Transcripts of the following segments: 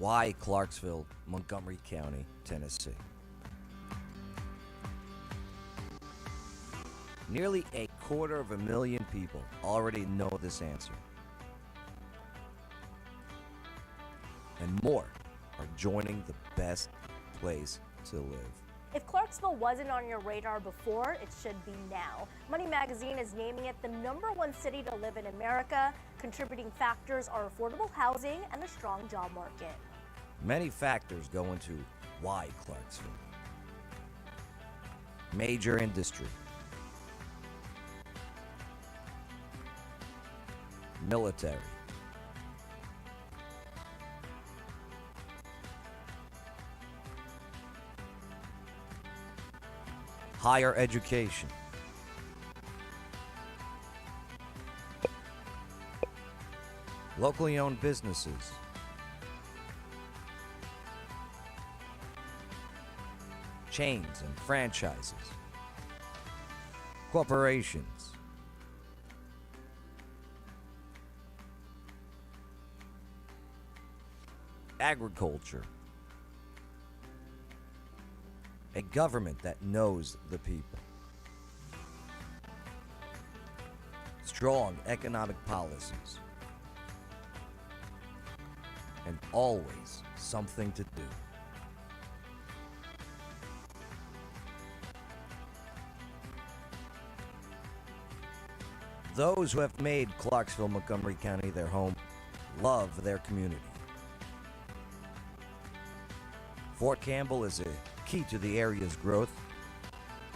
Why Clarksville, Montgomery County, Tennessee? Nearly 250,000 people already know this answer. And more are joining the best place to live. If Clarksville wasn't on your radar before, it should be now. Money Magazine is naming it the #1 city to live in America. Contributing factors are affordable housing and a strong job market. Many factors go into why Clarksville. Major industry. Military. Higher education. Locally owned businesses. Chains and franchises. Corporations. Agriculture. A government that knows the people. Strong economic policies. And always something to do. Those who have made Clarksville, Montgomery County their home love their community. Fort Campbell is a key to the area's growth,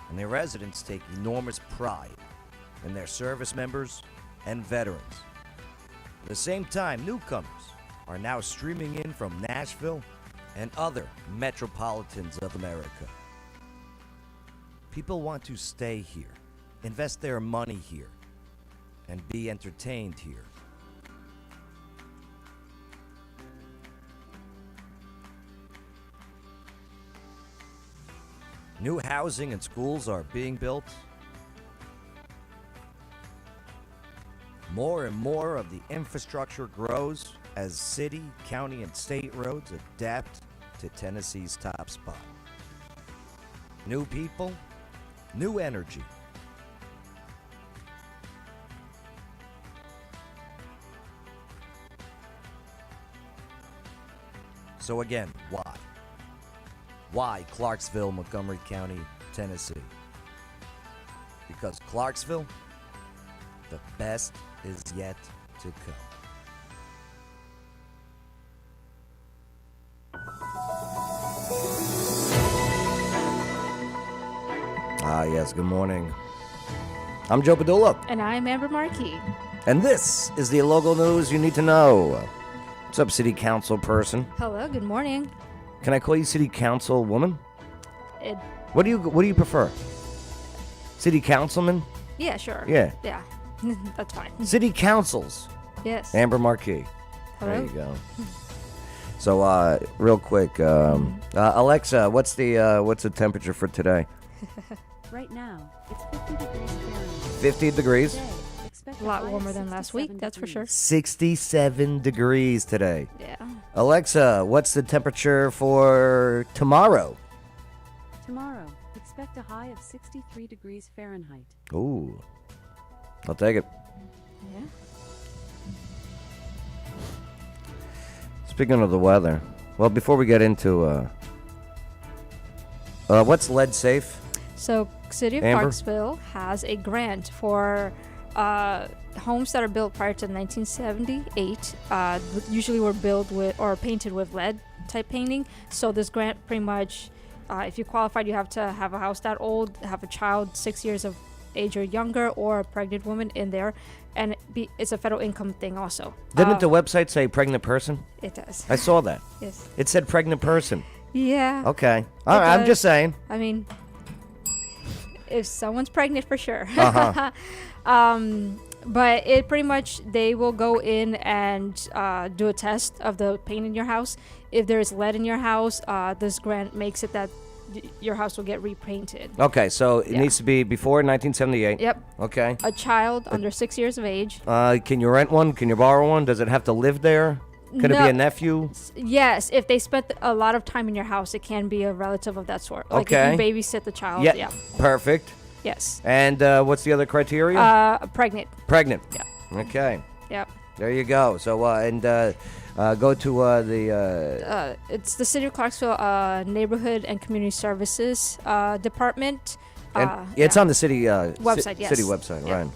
and their residents take enormous pride in their service members and veterans. At the same time, newcomers are now streaming in from Nashville and other metropolitans of America. People want to stay here, invest their money here, and be entertained here. New housing and schools are being built. More and more of the infrastructure grows as city, county, and state roads adapt to Tennessee's top spot. New people, new energy. So again, why? Why Clarksville, Montgomery County, Tennessee? Because Clarksville, the best is yet to come. Yes, good morning. I'm Joe Padula. And I'm Amber Marquis. And this is the local news you need to know. What's up, City Council person? Hello, good morning. Can I call you City Council woman? It, What do you prefer? City Councilman? yeah, sure. Yeah. Yeah, that's fine. City Councils. Yes. Amber Marquis. Hello. There you go. So, real quick, Alexa, what's the temperature for today? Right now, it's 50 degrees Fahrenheit. 50 degrees. Today, expect A lot high of warmer than last week, 67 that's for sure. degrees. 67 degrees today. Yeah. Alexa, what's the temperature for tomorrow? Tomorrow, expect a high of 63 degrees Fahrenheit. Ooh, I'll take it. Yeah. Speaking of the weather, well, before we get into what's lead safe? So, City of Amber? Clarksville has a grant for homes that are built prior to 1978. Usually were built with or painted with lead type painting. So this grant pretty much, if you qualified, you have to have a house that old, have a child 6 years of age or younger, or a pregnant woman in there, and it's a federal income thing also. Didn't the website say pregnant person? It does. I saw that. Yes. It said pregnant person. Yeah. Okay. All right, I'm does. just saying. I mean, if someone's pregnant, for sure. Uh-huh. But it pretty much, they will go in and do a test of the paint in your house. If there's lead in your house, this grant makes it that your house will get repainted. Okay, so it Yeah. needs to be before 1978. Yep. Okay. A child under 6 years of age. Can you rent one? Can you borrow one? Does it have to live there? Could it be No. a nephew? Yes, if they spent a lot of time in your house, it can be a relative of that sort. Like Okay. if you babysit the child. Yeah. Yeah. Perfect. Yes. And what's the other criteria? Pregnant. Pregnant. Yeah. Okay. Yep. There you go. So go to the. It's the City of Clarksville Neighborhood and Community Services Department. It's on the city Website, yes. City website, Yeah.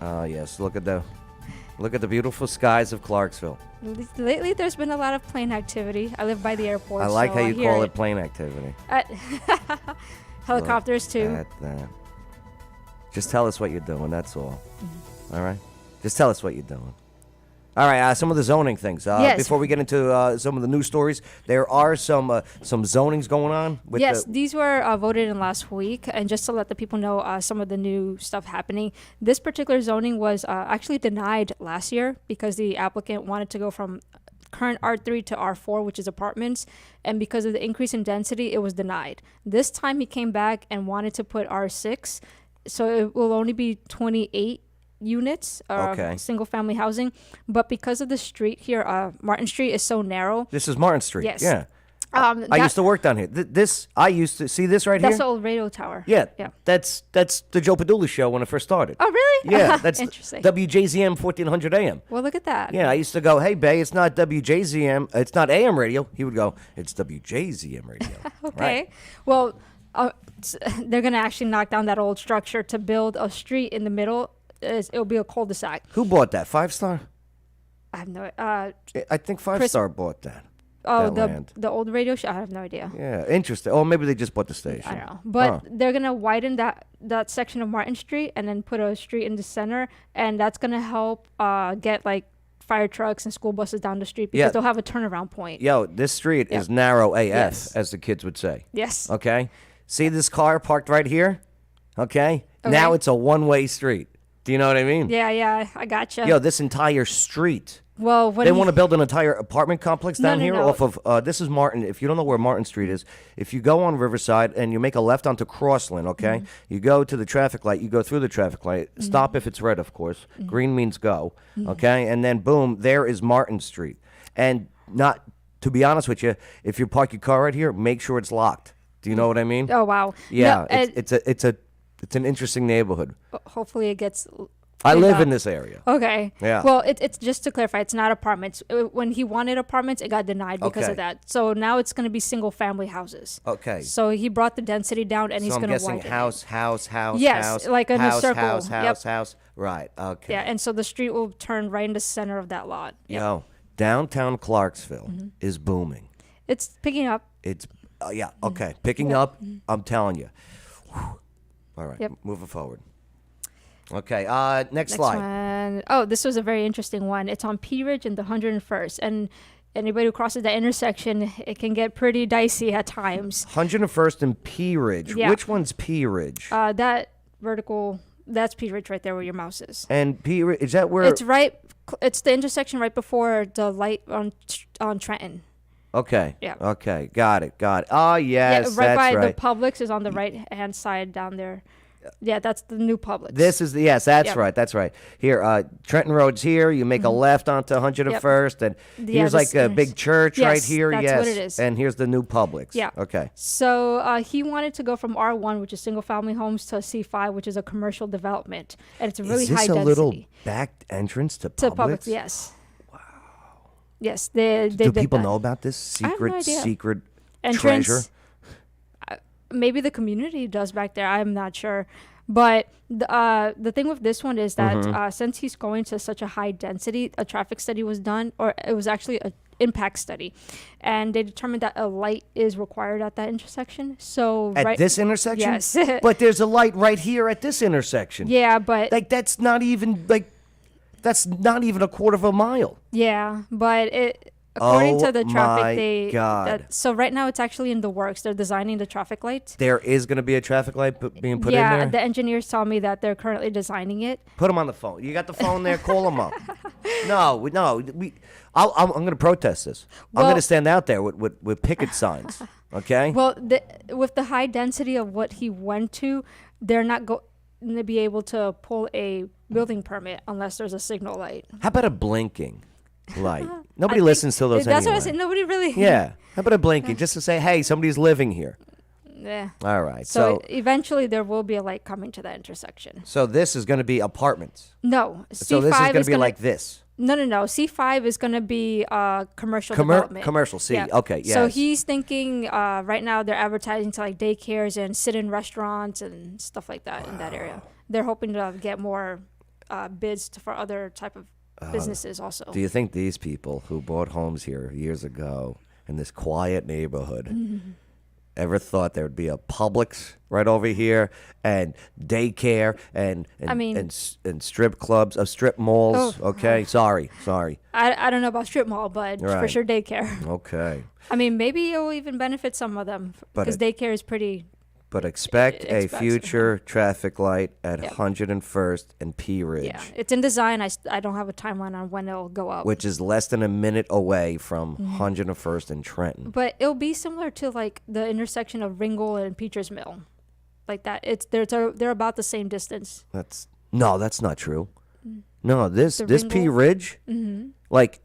right? Yes. Look at the beautiful skies of Clarksville. Lately, there's been a lot of plane activity. I live by the airport. I like so how you hear call it plane activity. Helicopters too. At that. Just tell us what you're doing. That's all. Mm-hmm. All right. Just tell us what you're doing. All right. Some of the zoning things. Yes. Before we get into some of the news stories, there are some zonings going on. With Yes, the, these were voted in last week, and just to let the people know some of the new stuff happening. This particular zoning was actually denied last year because the applicant wanted to go from current R3 to R4, which is apartments, and because of the increase in density, it was denied. This time he came back and wanted to put R6, so it will only be 28 units of Okay. single family housing, but because of the street here, Martin Street is so narrow. This is Martin Street. Yes. Yeah. I used to work down here. I used to see this right That's here. the old radio tower. Yeah, Yeah. That's the Joe Padula show when it first started. Oh, really? Yeah, that's Interesting. WJZM 1400 AM. Well, look at that. Yeah, I used to go, hey, Bay, it's not WJZM, it's not AM radio. He would go, it's WJZM radio. Okay. Right. Well, they're going to actually knock down that old structure to build a street in the middle. It'll be a cul-de-sac. Who bought that? 5-Star? I have no. I think 5-Star bought that. Oh, that land. the old radio show. I have no idea. Yeah, interesting. Oh, maybe they just bought the station. I don't know, but Huh. they're gonna widen that section of Martin Street and then put a street in the center, and that's gonna help get like fire trucks and school buses down the street because Yeah. they'll have a turnaround point. Yo, this street Yeah. is narrow AF, Yes. as the kids would say. Yes. Okay? See this car parked right here? Okay? Now Okay. it's a one-way street. Do you know what I mean? Yeah, I gotcha. Yo, this entire street. Well, when They he- want to build an entire apartment complex No, down no, here no. off of, this is Martin. If you don't know where Martin Street is, if you go on Riverside and you make a left onto Crossland, okay? Mm-hmm. You go to the traffic light, you go through the traffic light, stop if it's red, of course. Mm-hmm. Green means go, okay? And then boom, there is Martin Street. And not, to be honest with you, if you park your car right here, make sure it's locked. Do you know what I mean? Oh wow. Yeah, No, it's an interesting neighborhood. hopefully it gets. I cleaned live up. in this area. Okay. Yeah. Well, it's just to clarify, it's not apartments. When he wanted apartments, it got denied because Okay. of that. So now it's going to be single family houses. Okay. So he brought the density down, and he's So I'm going to guessing widen house, Yes, house, like in a house, circle. house, Yep. house. Right. it. Okay. Yeah, and so the street will turn right in the center of that lot. Yeah. Yo, downtown Clarksville Mm-hmm. is booming. It's picking up. It's yeah. Mm-hmm. Okay. Picking up. I'm telling you. Whew. All right. Yep. Moving forward. Okay. Next Next slide. one. Oh, this was a very interesting one. It's on P Ridge and the 101st. And anybody who crosses that intersection, it can get pretty dicey at times. 101st and P Ridge. Yeah. Which one's P Ridge? That vertical, that's P Ridge right there where your mouse is. And P Ridge, is that where? It's right. It's the intersection right before the light on Trenton. Okay. Yeah. Okay. Got it. Oh yes, right that's by right. the Publix is on the right hand side down there. Yeah, that's the new Publix. This is yes, that's Yep. right, that's right. Here, Trenton Road's here. You make a left onto 101st, and Yeah, here's like this a big church right Yes, here. that's yes, what it is. and here's the new Publix. Yeah. Okay. So he wanted to go from R1, which is single family homes, to C5, which is a commercial development, and it's a really is this high a density. little back entrance to To Publix? Publix, yes. Wow. Yes, they Do did people that. know about this I have no secret idea. treasure? Entrance. Maybe the community does back there. I'm not sure. But the thing with this one is that Mm-hmm. since he's going to such a high density, a traffic study was done, or it was actually an impact study, and they determined that a light is required at that intersection. So At right, this intersection? Yes. But there's a light right here at this intersection. yeah, but Like that's not even a quarter of a mile. yeah, but it according Oh to the my traffic, God. so right now it's actually in the works. They're designing the traffic light. There is going to be a traffic light being put Yeah, in there. the engineers told me that they're currently designing it. Put him on the phone. You got the phone there? Call him up. No. I'm going to protest this. I'm Well- going to stand out there with picket signs. Okay. Well, with the high density of what he went to, they're not going to be able to pull a building permit unless there's a signal light. How about a blinking? light. Nobody listens to those That's anyway. what I said. Nobody really. Yeah. How about a blinking just to say, hey, somebody's living here? Yeah. All right. So eventually there will be a light coming to that intersection. So this is going to be apartments. No. So this is going to be like this. No. C5 is going to be commercial development. Commercial, C. Yeah. Okay, yes. So he's thinking right now they're advertising to like daycares and sit-in restaurants and stuff like that in that area. They're hoping to get more bids for other type of businesses also. Do you think these people who bought homes here years ago in this quiet neighborhood ever thought there would be a Publix right over here and daycare and strip clubs, strip malls? Okay, sorry. I don't know about strip mall, but for Right. sure daycare. Okay. I mean, maybe it will even benefit some of them because daycare is pretty. But expect a Expects- future traffic light at Yep. 101st and P Ridge, Yeah, it's in design. I don't have a timeline on when it'll go up. which is less than a minute away from 101st and Trenton. But it'll be similar to like the intersection of Ringgold and Peters Mill, like that. They're about the same distance. That's not true. No, this P Ringgold? Ridge, like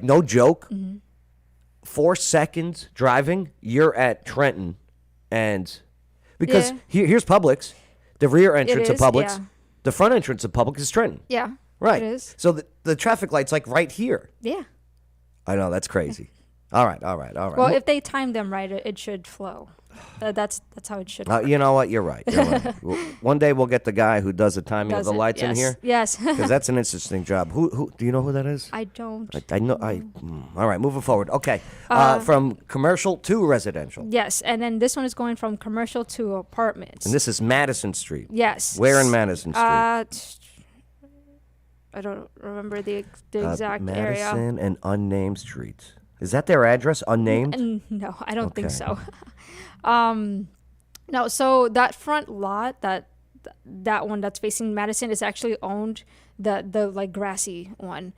no joke. 4 seconds driving, you're at Trenton, and because Yeah. here's Publix, the rear entrance of is, Publix, yeah. the front entrance of Publix is Trenton. Yeah, Right. It is. So the traffic light's like right here. Yeah. I know, that's crazy. All right. Well, if they time them right, it should flow. That's how it should. You know what? You're right. One day we'll get the guy who does the timing of Does the it? lights in Yes. here. Yes. Because that's an interesting job. Who do you know who that is? I don't. I know. All right, moving forward. Okay, from commercial to residential, Yes, and then this one is going from commercial to apartments. and this is Madison Street. Yes. Where in Madison Street? I don't remember the exact area. Madison and unnamed streets. Is that their address? Unnamed? No, I don't think Okay. so. No, so that front lot, that one that's facing Madison is actually owned. The like grassy one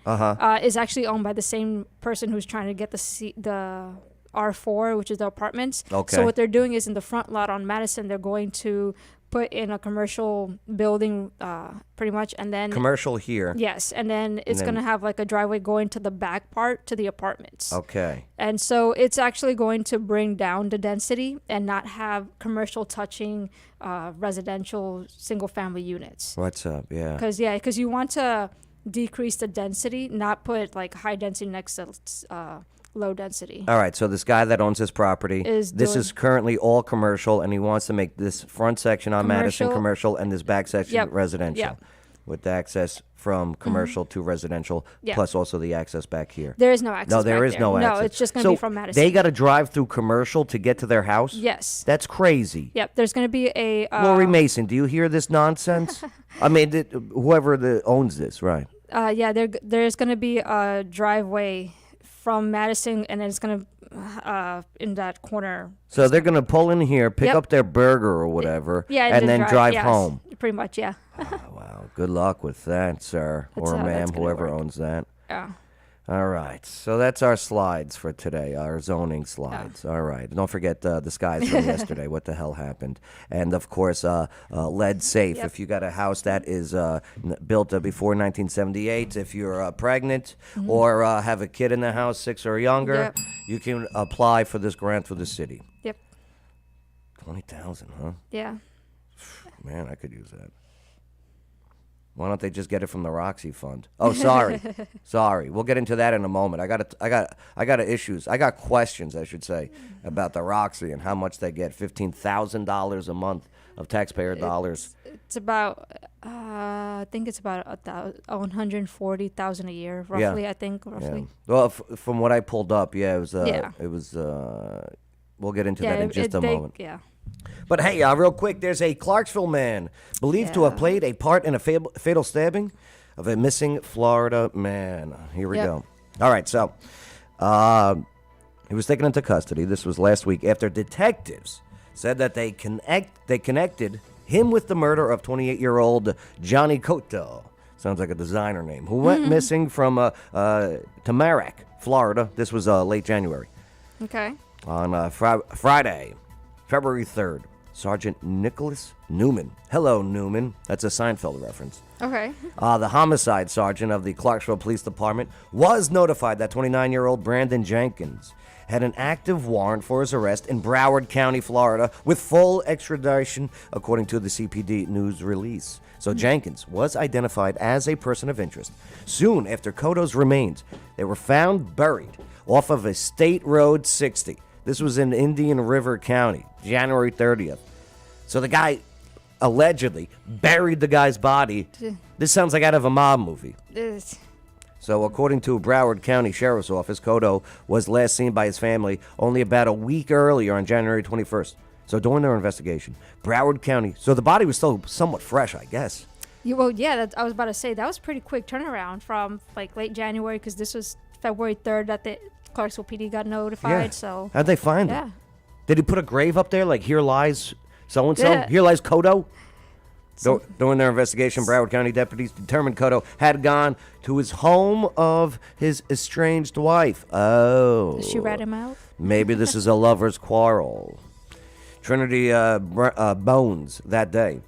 is actually owned by the same person who's trying to get the R4, which is the apartments. Okay. So what they're doing is in the front lot on Madison, they're going to put in a commercial building, pretty much, and then Commercial here. yes, and then it's then- gonna have like a driveway going to the back part to the apartments. Okay. And so it's actually going to bring down the density and not have commercial touching residential single family units. What's up? Yeah. Because you want to decrease the density, not put like high density next to low density. All right. So this guy that owns this property, Is this doing- is currently all commercial, and he wants to make this front section on Madison Commercial. commercial and this back section Yep. residential, Yep. with the access from commercial to residential, Yeah. plus also the access back here. There is no access. No, there back is there. no access. No, it's just going to So be from Madison. They got to drive through commercial to get to their house? Yes. That's crazy. Yep. There's going to be a. Lori Mason, do you hear this nonsense? I mean, whoever owns this, right? Yeah. There's going to be a driveway from Madison, and then it's going to in that corner. So they're going to pull in here, pick Yep. up their burger or whatever, Yeah. and then drive yes, home. Pretty much. Yeah. Oh, wow. Good luck with that, sir. That's or how ma'am, that's gonna whoever work. owns that. Yeah. All right. So that's our slides for today, our zoning slides. All right. Don't forget the skies from yesterday. What the hell happened? And, of course, lead safe. Yep. If you got a house that is built before 1978, if you're pregnant or have a kid in the house, 6 or younger, Yep. you can apply for this grant for the city. Yep. 20,000, huh? Yeah. Man, I could use that. Why don't they just get it from the Roxy Fund? Oh, sorry, sorry. We'll get into that in a moment. I got issues. I got questions, I should say, about the Roxy and how much they get. $15,000 a month of taxpayer dollars. It's about. I think it's about 140,000 a year, roughly. I think Yeah. roughly. Well, from what I pulled up, yeah, it was. Yeah. It was. We'll get into that in just a moment. Yeah. But hey, real quick, there's a Clarksville man believed to have played a part in a fatal stabbing of a missing Florida man. Here we Yep. go. All right, so he was taken into custody. This was last week after detectives said that they connected him with the murder of 28-year-old Johnny Cotto. Sounds like a designer name. Who went missing from Tamarack, Florida. This was late January Okay. on Friday, February 3rd. Sergeant Nicholas Newman. Hello, Newman. That's a Seinfeld reference. Okay. The homicide sergeant of the Clarksville Police Department was notified that 29-year-old Brandon Jenkins had an active warrant for his arrest in Broward County, Florida, with full extradition, according to the CPD news release. So Jenkins was identified as a person of interest. Soon after Cotto's remains, they were found buried off of a State Road 60. This was in Indian River County, January 30th. So the guy allegedly buried the guy's body. This sounds like out of a mob movie. So according to Broward County Sheriff's Office, Cotto was last seen by his family only about a week earlier on January 21st. So during their investigation, Broward County, so the body was still somewhat fresh, I guess. Well, yeah, I was about to say, that was pretty quick turnaround from like late January, because this was February 3rd that the Clarksville PD got notified. Yeah. So How'd they find yeah. him? Did he put a grave up there like, here lies so-and-so? Yeah. Here lies Cotto? During their investigation, Broward County deputies determined Cotto had gone to his home of his estranged wife. Oh. Did she rat him out? Maybe this is a lover's quarrel. Trinity Bones that day.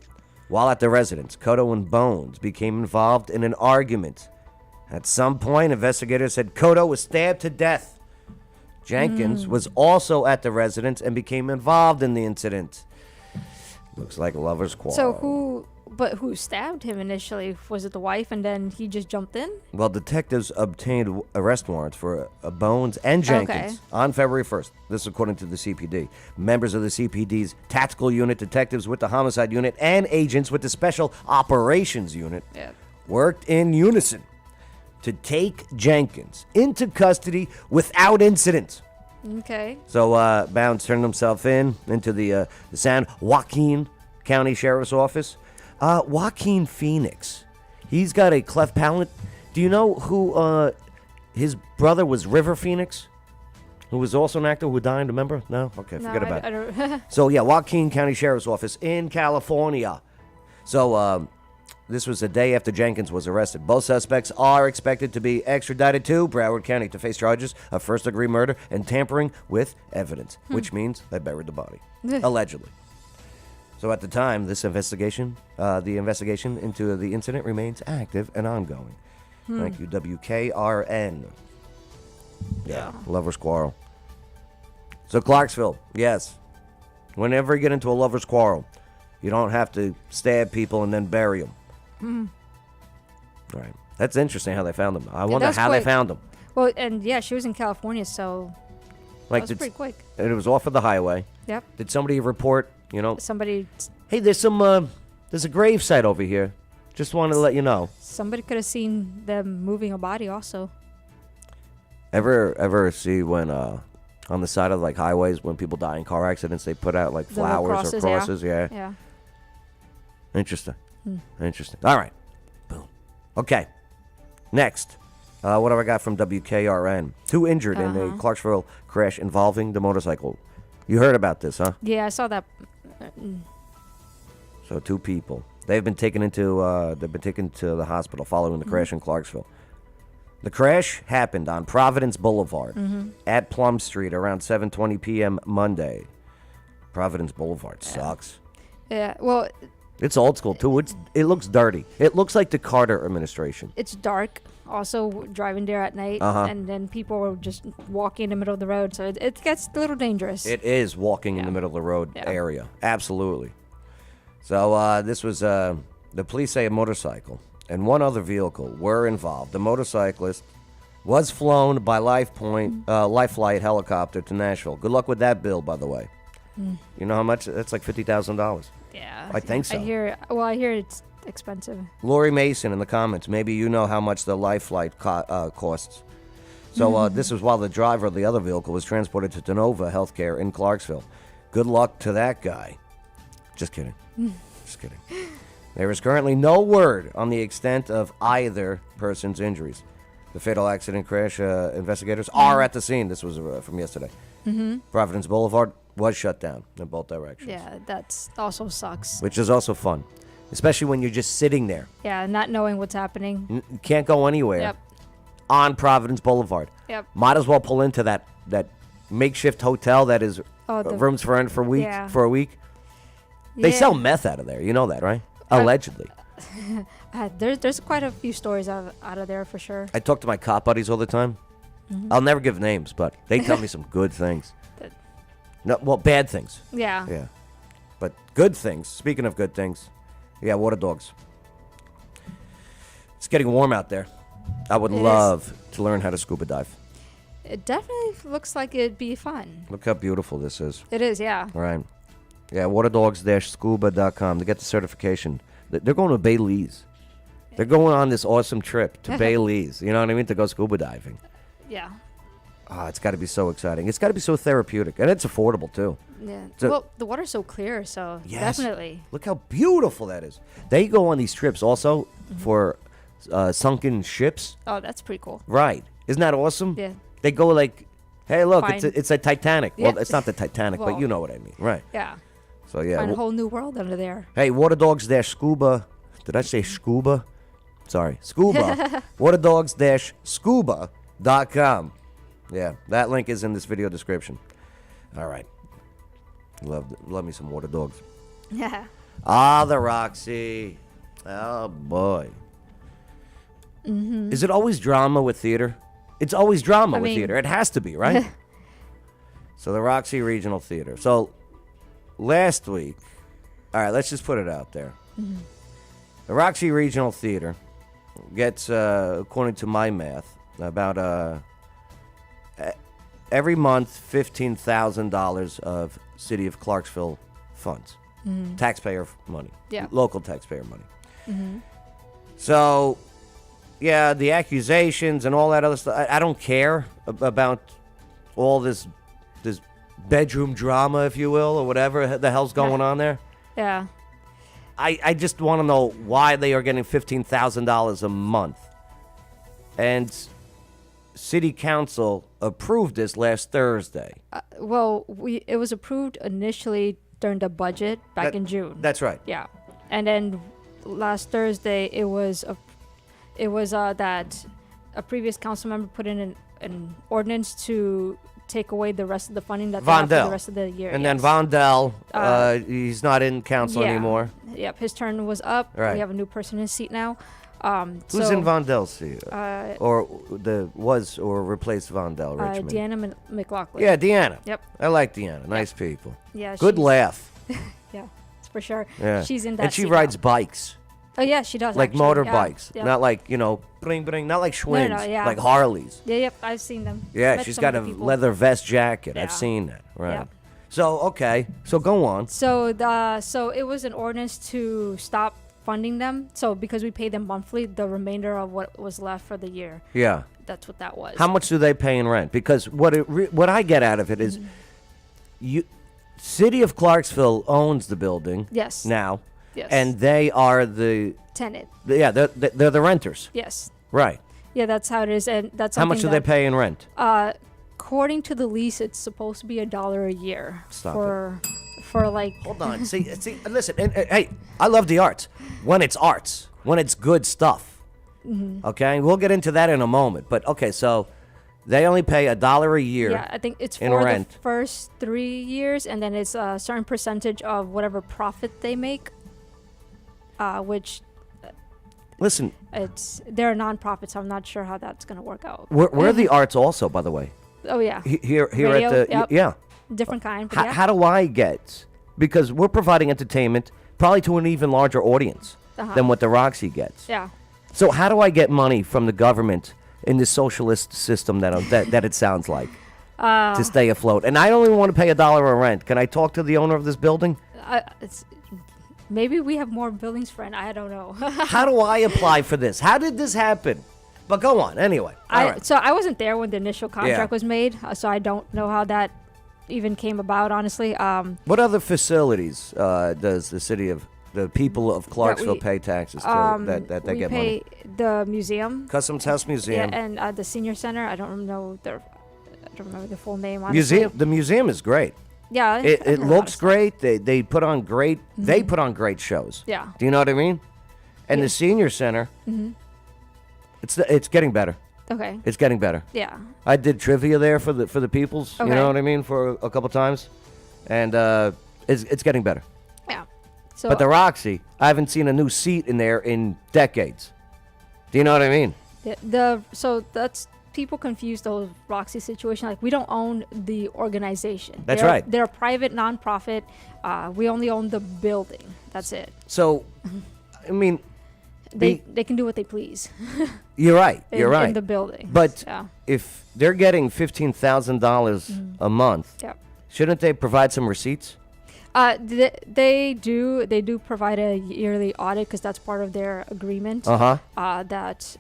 While at the residence, Cotto and Bones became involved in an argument. At some point, investigators said Cotto was stabbed to death. Jenkins was also at the residence and became involved in the incident. Looks like a lover's quarrel. So who stabbed him initially? Was it the wife, and then he just jumped in? Well, detectives obtained arrest warrants for Bones and Jenkins on February 1st. This is according to the CPD. Members of the CPD's tactical unit, detectives with the homicide unit, and agents with the special operations unit worked in unison to take Jenkins into custody without incident. Okay. So Bounds turned himself into the San Joaquin County Sheriff's Office. Joaquin Phoenix, he's got a cleft palate. Do you know who his brother was? River Phoenix, who was also an actor who died, remember? No? Okay, forget about it. So, yeah, Joaquin County Sheriff's Office in California. So, this was the day after Jenkins was arrested. Both suspects are expected to be extradited to Broward County to face charges of first-degree murder and tampering with evidence, which means they buried the body, allegedly. So at the time, the investigation into the incident remains active and ongoing. Thank you, WKRN. Yeah, lover's quarrel. So Clarksville, yes. Whenever you get into a lover's quarrel, you don't have to stab people and then bury them. Right. That's interesting how they found them. I wonder how they found them. Well, and yeah, she was in California, so that was pretty quick. And it was off of the highway. Yep. Did somebody report, Somebody hey, there's a grave site over here. Just wanted to let you know. Somebody could have seen them moving a body also. Ever see when on the side of like highways when people die in car accidents they put out like The little flowers or crosses? Yeah. Yeah. Interesting. Interesting. All right. Boom. Okay. Next. What have I got from WKRN? 2 injured in a Clarksville crash involving the motorcycle. You heard about this, huh? Yeah, I saw that. So 2 people. They've been taken to the hospital following the crash in Clarksville. The crash happened on Providence Boulevard at Plum Street around 7:20 p.m. Monday. Providence Boulevard sucks. Yeah, well, It's old school too. It looks dirty. It looks like the Carter administration. it's dark. Also, driving there at night, and then people were just walking in the middle of the road, so it gets a little dangerous. It is walking in the middle of the road area. Absolutely. So this was the police say a motorcycle and 1 other vehicle were involved. The motorcyclist was flown by Life Flight helicopter to Nashville. Good luck with that bill, by the way. You know how much? That's like $50,000. Yeah, I think so. I hear it's expensive. Lori Mason in the comments. Maybe you know how much the Life Flight costs. So this was while the driver of the other vehicle was transported to Denova Healthcare in Clarksville. Good luck to that guy. Just kidding. Just kidding. There is currently no word on the extent of either person's injuries. The fatal accident crash investigators are at the scene. This was from yesterday. Providence Boulevard was shut down in both directions. Yeah, that also sucks. Which is also fun, especially when you're just sitting there. Yeah, not knowing what's happening. You can't go anywhere. Yep. On Providence Boulevard. Yep. Might as well pull into that makeshift hotel that is rooms for a week. Yeah. For a week. They Yeah. sell meth out of there. You know that, right? Allegedly. There's quite a few stories out of there for sure. I talk to my cop buddies all the time. Mm-hmm. I'll never give names, but they tell me some good things. That- No, well, bad things. Yeah. Yeah. But good things. Speaking of good things, yeah, water dogs. It's getting warm out there. I would It is. love to learn how to scuba dive. It definitely looks like it'd be fun. Look how beautiful this is. It is, yeah. All right. Yeah, waterdogs-scuba.com to get the certification. They're going to Belize. They're going on this awesome trip to Belize. You know what I mean? To go scuba diving. Yeah. Ah, it's got to be so exciting. It's got to be so therapeutic. And it's affordable, too. Yeah. So- Well, the water's so clear, so Yes. definitely. Look how beautiful that is. They go on these trips also for sunken ships. Oh, that's pretty cool. Right. Isn't that awesome? Yeah. They go like, hey, look, Find- it's a Titanic. Well, Yeah. it's not the Titanic, but Well- you know what I mean. Right. Yeah. So, yeah. Find a whole new world under there. Hey, waterdogs-scuba. Did I say scuba? Sorry. Scuba. waterdogs-scuba.com. Yeah, that link is in this video description. All right. Love me some water dogs. Yeah. Ah, the Roxy. Oh, boy. Mm-hmm. Is it always drama with theater? It's always drama I with mean- theater. It has to be, right? So, the Roxy Regional Theater. So, last week, all right, let's just put it out there. Mm-hmm. The Roxy Regional Theater gets, according to my math, about every month $15,000 of City of Clarksville funds, taxpayer money, Yeah. local taxpayer money. So, yeah, the accusations and all that other stuff. I don't care about all this bedroom drama, if you will, or whatever the hell's going on there. Yeah. I just want to know why they are getting $15,000 a month. And City Council approved this last Thursday. Well, it was approved initially during the budget back in June. That's right. Yeah. And then last Thursday, it was that a previous council member put in an ordinance to take away the rest of the funding that they have for Vondel. the rest of the year. And then yes. Vondel, he's not in council Yeah. anymore. Yep, his turn was up. Right. We have a new person in his seat now. Who's in Vondel's seat? Or replaced Vondel, Richmond? Deanna McLaughlin. Yeah, Deanna. Yep. I like Deanna. Nice people. Yeah. Good she's- laugh. Yeah, for sure. Yeah. She's in that. And she seat rides now. bikes. Oh yeah, she does. Like actually. motorbikes. Yeah. Not like, bring, not like Schwinn's. no, yeah. Like Harleys. Yeah, yep. I've seen them. Yeah, Met she's some got a of the people. leather vest jacket. Yeah. I've seen that. Right. Yeah. So, okay. So go on. So it was an ordinance to stop funding them. So because we pay them monthly, the remainder of what was left for the year. Yeah. That's what that was. How much do they pay in rent? Because what I get out of it is City of Clarksville owns the building Yes. now. Yes. And they are they're tenant. the renters. Yes. Right. Yeah, that's how it is, and that's How much do something they pay in rent? According to the lease, it's supposed to be $1 a year Stop for like. Hold on. See, listen. Hey, I love the arts. When it's arts, when it's good stuff. Okay, we'll get into that in a moment. But okay, so they only pay $1 a year. Yeah, I think it's in for rent. the first 3 years, and then it's a certain percentage of whatever profit they make. Which Listen, they're a nonprofit, so I'm not sure how that's gonna work out. we're the arts also, by the way. Oh yeah, Here Radio, at the yep. yeah. different kind. But yeah. How do I get? Because we're providing entertainment probably to an even larger audience than what the Roxy gets. Yeah. So how do I get money from the government in this socialist system that it sounds like to stay afloat? And I only want to pay $1 a rent. Can I talk to the owner of this building? Maybe we have more buildings, friend. I don't know. How do I apply for this? How did this happen? But go on anyway. All right. So I wasn't there when the initial contract Yeah. was made, so I don't know how that even came about, honestly. What other facilities does the people of Clarksville we- pay taxes to that they we get pay money? the museum, Customs House Museum. yeah, and the senior center. I don't remember the full name. Honestly. Museum. The museum is great. Yeah, It I've heard a lot looks of stuff. great. They put on great they put on great shows. Yeah. Do you know what I mean? And the senior center, it's getting better. Okay. It's getting better. Yeah. I did trivia there for the peoples. You Okay. know what I mean, for a couple times, and it's getting better. Yeah. So But the Roxy, I haven't seen a new seat in there in decades. Do you know what I mean? so that's people confuse the Roxy situation. Like, we don't own the organization. That's right. They're a private nonprofit. We only own the building. That's it. So, I mean, They can do what they please. you're right. You're right. In the building. But yeah. if they're getting $15,000 a month, Yeah. shouldn't they provide some receipts? They do provide a yearly audit because that's part of their agreement. That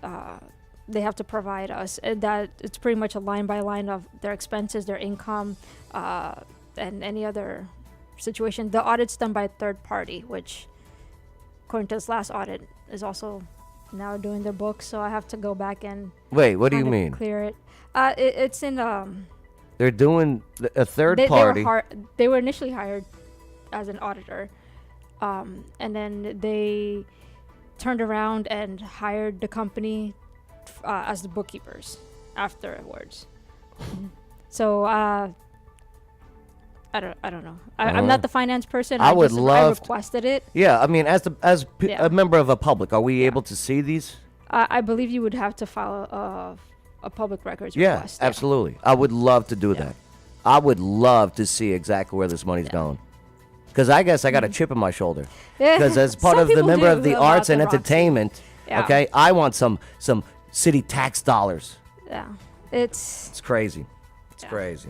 they have to provide us. That it's pretty much a line by line of their expenses, their income, and any other situation. The audit's done by a third party, which, according to this last audit, is also now doing their books. So I have to go back and Wait, what do you kind of mean? clear it. It's in They're doing a third they party. They were initially hired as an auditor, and then they turned around and hired the company as the bookkeepers afterwards. So I don't know. I'm not the finance person. I would love I requested it. Yeah, I mean, as Yeah. a member of the public, are we able to see these? I believe you would have to file a public records Yeah, request. absolutely. I would love to do Yeah. that. I would love to see exactly where this money's going. Because I guess I got a chip in my shoulder. Yeah. Because as part Some of the people member do of the about arts the and Roxy. entertainment, Yeah. okay, I want some city tax dollars. Yeah, it's It's crazy. It's Yeah. crazy.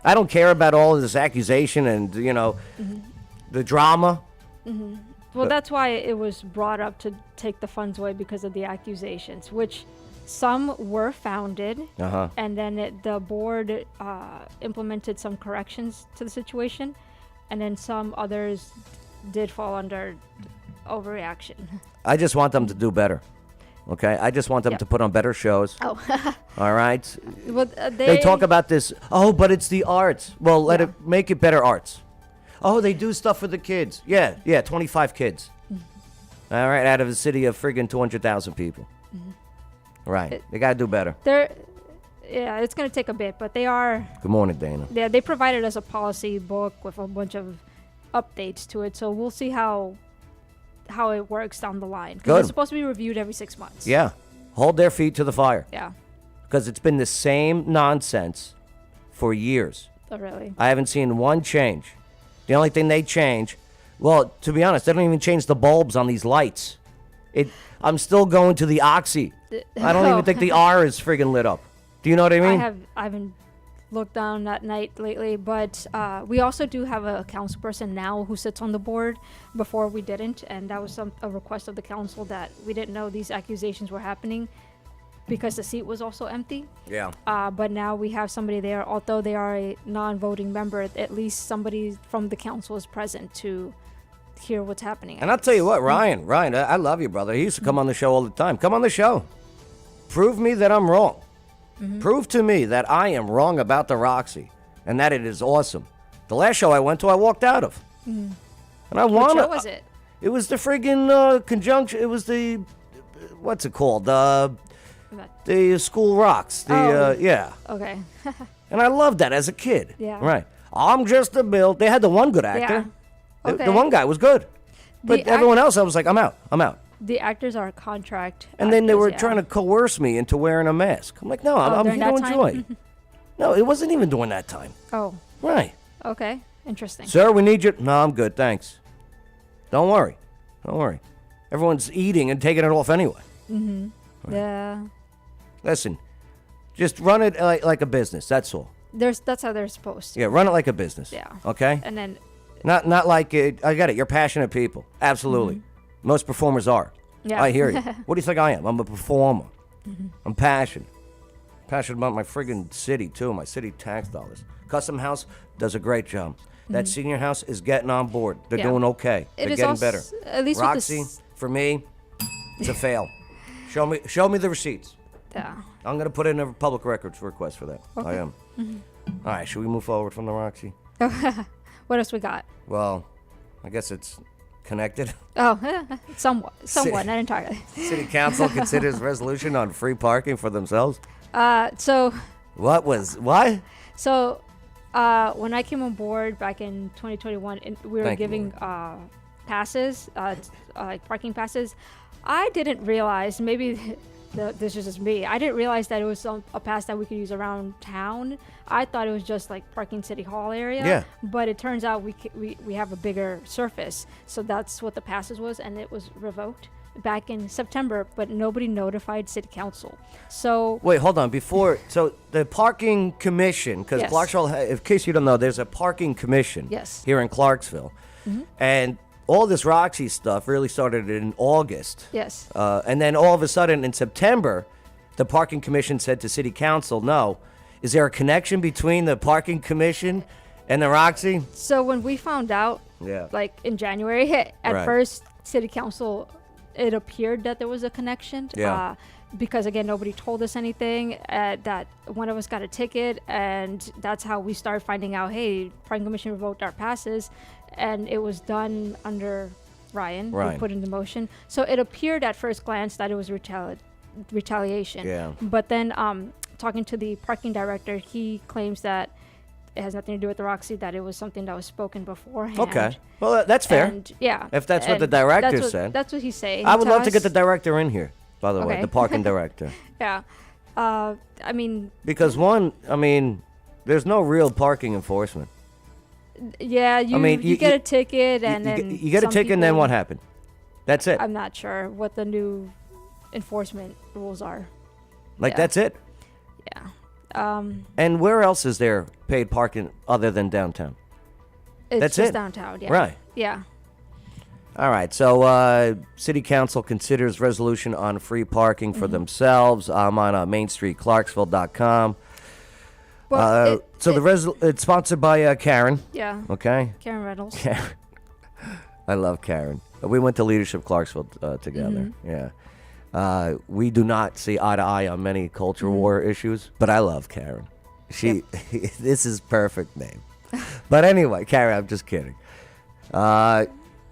I don't care about all of this accusation and, the drama. well. That's why it was brought up to take the funds away because of the accusations, which some were founded, Uh-huh. and then the board implemented some corrections to the situation, and then some others did fall under overreaction. I just want them to do better. Okay? I just want them Yeah. to put on better shows. Oh, All right? well, They talk about this, but it's the arts. Well, let Yeah. it make it better arts. Oh, they do stuff for the kids. Yeah, 25 kids. All right, out of a city of friggin' 200,000 people. Right. They got to do better. Yeah, it's gonna take a bit, but they are. Good morning, Dana. Yeah, they provided us a policy book with a bunch of updates to it, so we'll see how it works down the line. 'Cause Good. It's supposed to be reviewed every 6 months. Yeah. Hold their feet to the fire. Yeah. Because it's been the same nonsense for years. Oh, really? I haven't seen one change. The only thing they change, well, to be honest, they don't even change the bulbs on these lights. I'm still going to the Oxy. I don't even think the R is friggin' lit up. Do you know what I mean? I haven't looked down that night lately, but we also do have a council person now who sits on the board. Before we didn't, and that was a request of the council that we didn't know these accusations were happening because the seat was also empty. Yeah. But now we have somebody there, although they are a non-voting member. At least somebody from the council is present to hear what's happening. And I'll tell you what, Ryan, I love you, brother. He used to come on the show all the time. Come on the show. Prove me that I'm wrong. Prove to me that I am wrong about the Roxy and that it is awesome. The last show I went to, I walked out of. And I What wanted. show was it? It was the friggin' conjunction. It was the, what's it called? The School Rocks. Yeah. Okay. And I loved that as a kid. Yeah. Right. I'm just a Bill. They had the one good actor. Yeah. The Okay. one guy was good. But The everyone else, I was like, I'm out. The actors are contract. And then they actors, were yeah. trying to coerce me into wearing a mask. I'm like, no, I'm during here to that enjoy. time? No, it wasn't even during that time. Oh, Right. okay. Interesting. Sir, we need you. No, I'm good, thanks. Don't worry. Everyone's eating and taking it off anyway. Yeah. Listen, just run it like a business. That's all. That's how they're supposed to. Yeah, run it like a business. Yeah. Okay? And then Not like it. I got it. You're passionate people. Absolutely. Most performers are. Yeah. I hear you. What do you think I am? I'm a performer. I'm passionate. Passionate about my friggin' city, too. My city tax dollars. Custom House does a great job. That senior house is getting on board. They're Yeah. doing okay. It They're is getting also- better. at least with Roxy, this- for me, it's a fail. Show me the receipts. yeah. I'm going to put in a public records request for that. Okay. I am. All right, should we move forward from the Roxy? What else we got? Well, I guess it's connected. Oh, somewhat, not entirely. City Council considers resolution on free parking for themselves. So What? when I came on board back in 2021, we were Thank you, giving passes, like parking passes. I didn't realize, maybe this is just me, I didn't realize that it was a pass that we could use around town. I thought it was just like parking City Hall area. Yeah. But it turns out we have a bigger surface. So that's what the passes was, and it was revoked back in September, but nobody notified City Council. So Wait, hold on. So the parking commission, because Yes. Clarksville, in case you don't know, there's a parking commission Yes. here in Clarksville. And all this Roxy stuff really started in August. yes. And then all of a sudden in September, the parking commission said to City Council, no. Is there a connection between the parking commission and the Roxy? So when we found out, Yeah. like in January, at Right. first City Council, it appeared that there was a connection. Yeah. Because again, nobody told us anything. That one of us got a ticket, and that's how we started finding out. Hey, parking commission revoked our passes, and it was done under Ryan. Right. We put into motion. So it appeared at first glance that it was retaliation. Yeah. But then, talking to the parking director, he claims that it has nothing to do with the Roxy. That it was something that was spoken beforehand. Okay. Well, that's fair. And, yeah. If that's what the and director that's what- said. That's what he's saying. I would love to get us. the director in here, by the way, Okay. the parking director. Yeah. I mean, Because there's no real parking enforcement. yeah, you, mean, you you- get you- a ticket, and you, then you get a some ticket, and then people- what happened? That's it. I'm not sure what the new enforcement rules are. Like, yeah. that's it. Yeah. And where else is there paid parking other than downtown? It's That's just it? downtown. Yeah. Right. Yeah. All right. So, City Council considers resolution on free parking for themselves. I'm on MainStreetClarksville.com. Well, It's sponsored by Karen. yeah. Okay. Karen Reynolds. Karen. I love Karen. We went to Leadership Clarksville together. Mm-hmm. Yeah. We do not see eye to eye on many culture Mm-hmm. war issues, but I love Karen. This is perfect name. But anyway, Karen, I'm just kidding.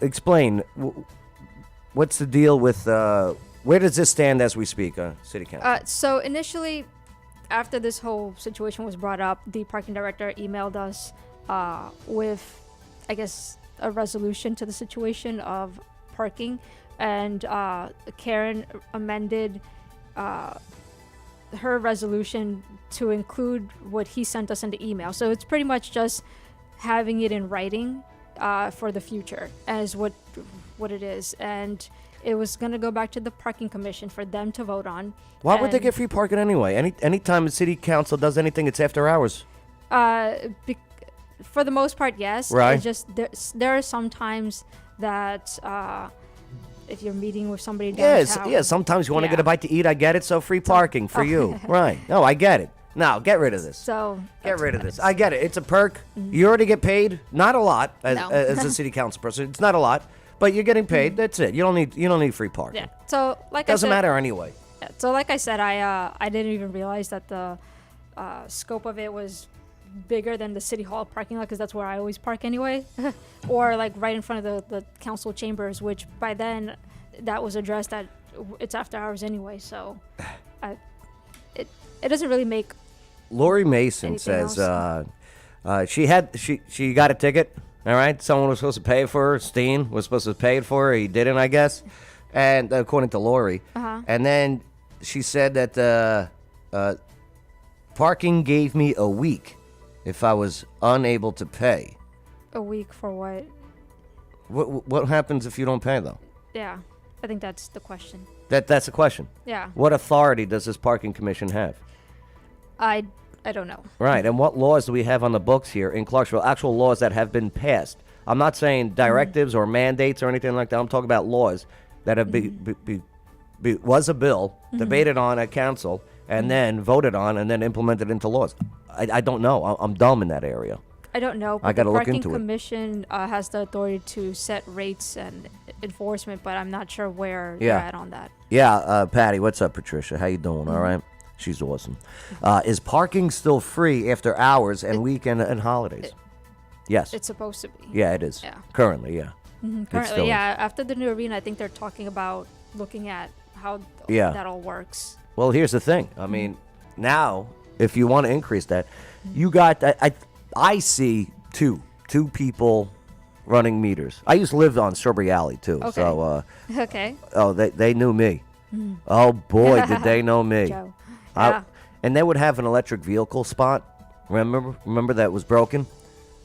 Explain, what's the deal with, where does this stand as we speak, City Council? So initially, after this whole situation was brought up, the parking director emailed us with, I guess, a resolution to the situation of parking, and Karen amended her resolution to include what he sent us in the email. So it's pretty much just having it in writing for the future as what it is, and it was going to go back to the parking commission for them to vote on. Why would they And, get free parking anyway? Anytime the City Council does anything, it's after hours. for the most part, yes. Right. It's just there are some times that if you're meeting with somebody downtown. Yeah, sometimes you want to get a Yeah. bite to eat, I get it, so free parking for you. Right. No, I get it. Now, get rid of this. So Get that's rid of what this. it I is. get it. It's a perk. You already get paid. Not a lot No. as a city council person. It's not a lot, but you're getting paid. That's it. You don't need free parking. Yeah. So like Doesn't I said, matter anyway. Yeah, so like I said, I didn't even realize that the scope of it was bigger than the city hall parking lot, because that's where I always park anyway, or like right in front of the council chambers, which by then that was addressed that it's after hours anyway. So it doesn't really make. Lori Mason Anything says she got a ticket. All right, someone was supposed to pay for her. Steen was supposed to pay it for her. He didn't, I guess, and according to Lori. And then she said that parking gave me a week if I was unable to pay. A week for what? What happens if you don't pay though? Yeah, I think that's the question. That's the question. Yeah, What authority does this parking commission have? I don't know. Right, and what laws do we have on the books here in Clarksville? Actual laws that have been passed. I'm not saying directives or mandates or anything like that. I'm talking about laws that have was a bill debated on at council and then voted on and then implemented into laws. I don't know. I'm dumb in that area. I don't know. But I gotta the look parking into it. commission has the authority to set rates and enforcement, but I'm not sure where Yeah. they're at on that. Yeah, Patty, what's up, Patricia? How you doing? All right? She's awesome. Is parking still free after hours and weekend and holidays? Yes. It's supposed to be. Yeah, it is. Yeah. Currently, yeah. It still Currently, is. yeah. After the new arena, I think they're talking about looking at how Yeah. that all works. Well, here's the thing. I mean, now, if you want to increase that, you got, I see two people running meters. I used to live on Strawberry Alley too. Okay. So Okay. they knew me. Oh boy, did they know me. Joe. I- Yeah. and they would have an electric vehicle spot. Remember that was broken,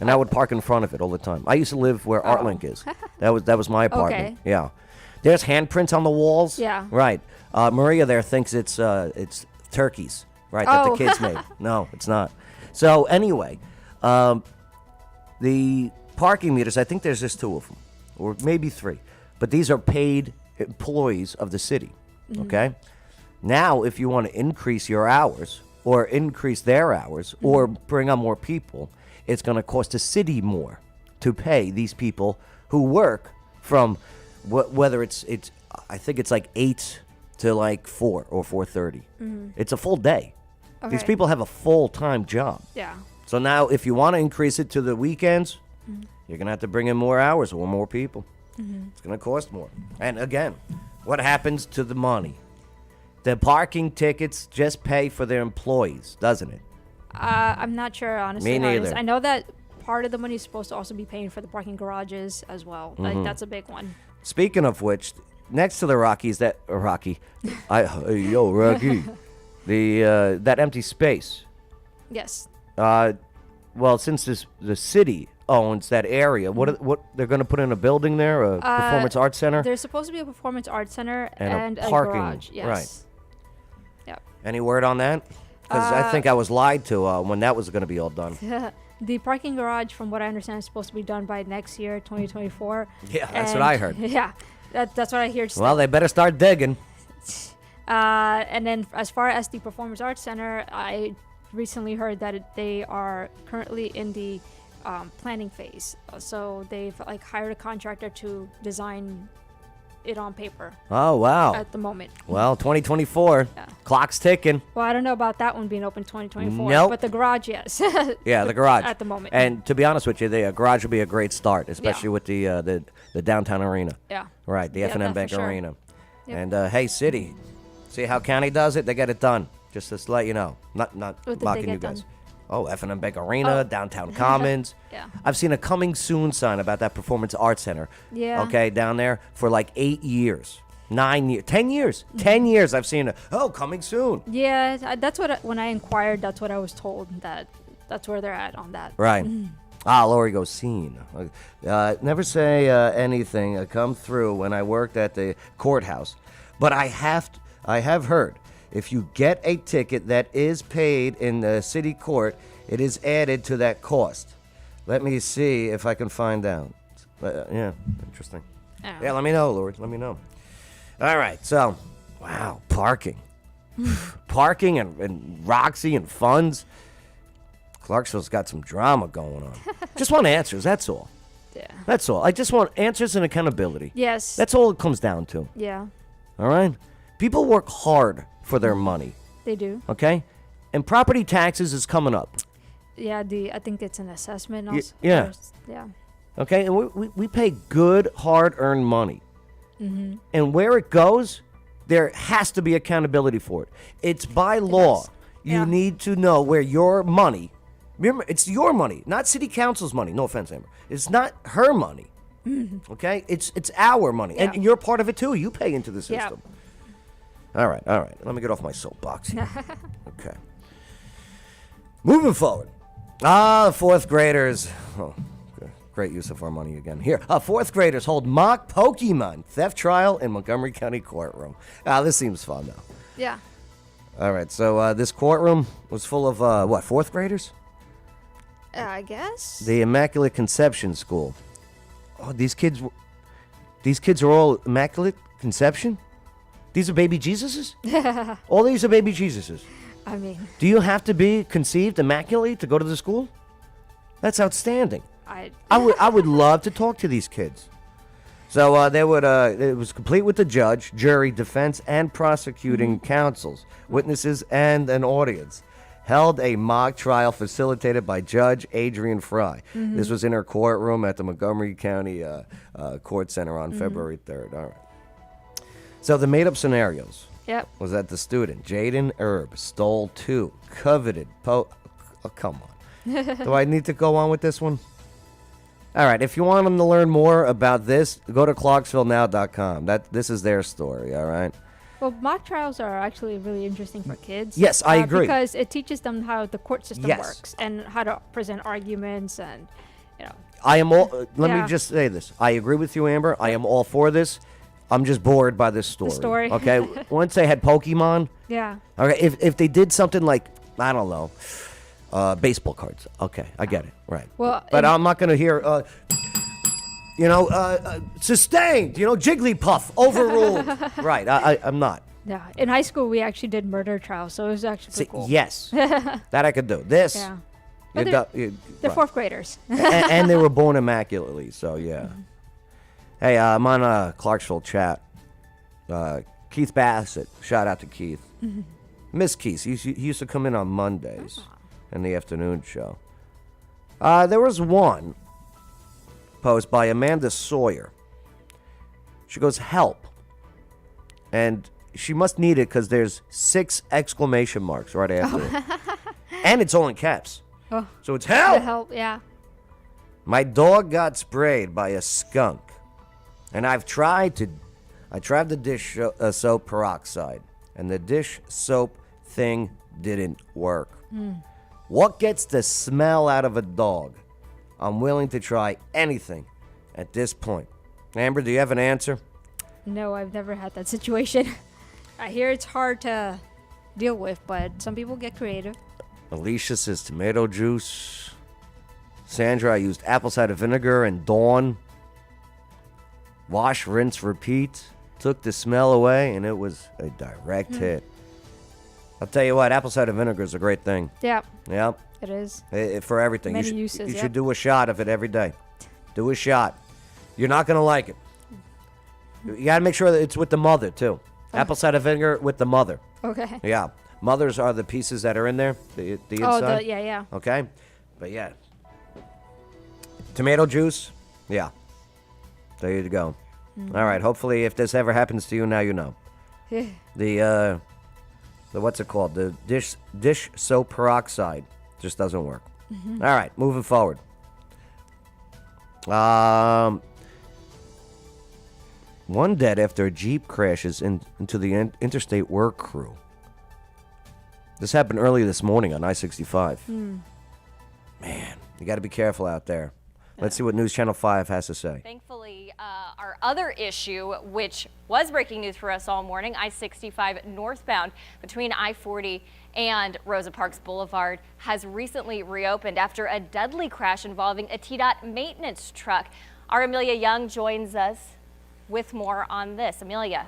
and I would park in front of it all the time. I used to live where ArtLink is. That was my apartment. Okay. Yeah. There's handprints on the walls. Yeah. Right. Maria there thinks it's turkeys, right? That the Oh. kids made. No, it's not. So anyway, the parking meters. I think there's just 2 of them, or maybe 3, but these are paid employees of the city. Okay. Now, if you want to increase your hours or increase their hours or bring on more people, it's going to cost the city more to pay these people who work from whether it's I think it's like 8 to like 4 or 4:30. It's a full day. These Okay. people have a full-time job. Yeah. So now if you want to increase it to the weekends, you're going to have to bring in more hours or more people. It's going to cost more. And again, what happens to the money? The parking tickets just pay for their employees, doesn't it? I'm not sure, honestly. Me neither. I know that part of the money is supposed to also be paying for the parking garages as well. Like, that's a big one. Speaking of which, next to the Rockies, Rocky, that empty space. Yes. Well, since the city owns that area, what they're going to put in a building there, a performance arts center, There's supposed to be a performance arts center And a and parking, garage. Yes. right. Yep. Any word on that? Because I think I was lied to when that was going to be all done. The parking garage, from what I understand, is supposed to be done by next year, 2024. Yeah, that's what I heard. Yeah, that's what I hear. Well, they better start digging. And then as far as the Performance Arts Center, I recently heard that they are currently in the planning phase. So they've like hired a contractor to design it on paper Oh, wow. at the moment. Well, 2024, Yeah. clock's ticking. Well, I don't know about that one being open 2024, Nope. but the garage, yes. Yeah, the garage. At the moment. And to be honest with you, the garage would be a great start, especially Yeah. with the downtown arena. Yeah. Right, the Yeah, F&M that for Bank sure. Arena. Yep. And hey, city, see how county does it? They get it done. Just to let you know. Not What did they mocking you get guys. done? Oh, F&M Bank Arena, Oh. downtown Commons. Yeah. I've seen a coming soon sign about that Performance Arts Center. Yeah. Okay, down there for like 8 years. 9 years, 10 years, 10 years. I've seen it. Oh, coming soon. Yeah, that's what when I inquired, that's what I was told, that's where they're at on that. Right. Lori goes, scene. Never say anything come through when I worked at the courthouse. But I have heard if you get a ticket that is paid in the city court, it is added to that cost. Let me see if I can find out. Yeah, interesting. Oh. Yeah, let me know, Lord. Let me know. All right, so, wow, parking. Parking and Roxy and funds. Clarksville's got some drama going on. Just want answers, that's all. Yeah. That's all. I just want answers and accountability. Yes. That's all it comes down to. Yeah, All right? People work hard for their money, they do. okay? And property taxes is coming up, Yeah, I think it's an assessment also. yeah. Yeah. okay? And we pay good, hard-earned money. And where it goes, there has to be accountability for it. It's by law. does. You Yeah. need to know where your money, remember, it's your money, not city council's money. No offense, Amber. It's not her money. Okay? It's our money. Yeah. And you're part of it too. You pay into the Yeah. system. All right. Let me get off my soapbox here. Okay. Moving forward. The fourth graders. Oh, great use of our money again. Here. Fourth graders hold mock Pokemon theft trial in Montgomery County courtroom. This seems fun, though. Yeah. All right. So this courtroom was full of, what, fourth graders? I guess. The Immaculate Conception School. Oh, these kids are all Immaculate Conception? These are baby Jesuses? All these are baby Jesuses. I mean, Do you have to be conceived immaculately to go to the school? That's outstanding. I would love to talk to these kids. So it was complete with the judge, jury, defense, and prosecuting counsels, witnesses, and an audience. Held a mock trial facilitated by Judge Adrian Fry. This was in her courtroom at the Montgomery County Court Center on February 3rd. All right. So the made-up scenarios yep. was that the student, Jaden Erb, stole 2 coveted Oh, come on. Do I need to go on with this one? All right, if you want them to learn more about this, go to clarksvillenow.com. This is their story, all right? Well, mock trials are actually really interesting for kids. Yes, I agree. Because it teaches them how the court system Yes. works and how to present arguments and, I am all. Let Yeah. me just say this. I agree with you, Amber. I am all for this. I'm just bored by this story. story. Okay. Once they had Pokemon. yeah. Okay. If they did something like, I don't know, baseball cards. Okay, I get it. Right. Well, but and- I'm not going to hear. Sustained. Jigglypuff overruled. Right. I'm not. Yeah. In high school, we actually did murder trials, so it was actually See, pretty cool. yes. That I could do. This. Yeah. you Well, they're do- they're right. fourth graders. and they were born immaculately, so yeah. Hey, I'm on Clarksville chat. Keith Bassett, shout out to Keith. Miss Keith, he used to come in on Mondays in the afternoon show. There was one post by Amanda Sawyer. She goes, help. And she must need it because there's 6 exclamation marks right after it. And it's all in caps. Oh. So it's The help. help, yeah. My dog got sprayed by a skunk, and I tried the dish soap peroxide, and the dish soap thing didn't work. What gets the smell out of a dog? I'm willing to try anything at this point. Amber, do you have an answer? No, I've never had that situation. I hear it's hard to deal with, but some people get creative. Alicia says tomato juice. Sandra, I used apple cider vinegar and Dawn. Wash, rinse, repeat. Took the smell away, and it was a direct hit. I'll tell you what, apple cider vinegar is a great thing. Yeah, Yeah, it is. for everything. Many you should, uses, you yep. should do a shot of it every day. Do a shot. You're not going to like it. You got to make sure that it's with the mother, too. Apple cider vinegar with the mother. Okay. Yeah. Mothers are the pieces that are in there, the inside. Oh, yeah. Okay? But yeah. Tomato juice? Yeah. There you go. All right. Hopefully, if this ever happens to you, now you know. The what's it called? The dish soap peroxide just doesn't work. All right. Moving forward. One dead after a Jeep crashes into the interstate work crew. This happened early this morning on I-65. Man, you got to be careful out there. Let's see what News Channel 5 has to say. Thankfully, our other issue, which was breaking news for us all morning, I-65 northbound between I-40 and Rosa Parks Boulevard, has recently reopened after a deadly crash involving a TDOT maintenance truck. Our Amelia Young joins us with more on this. Amelia.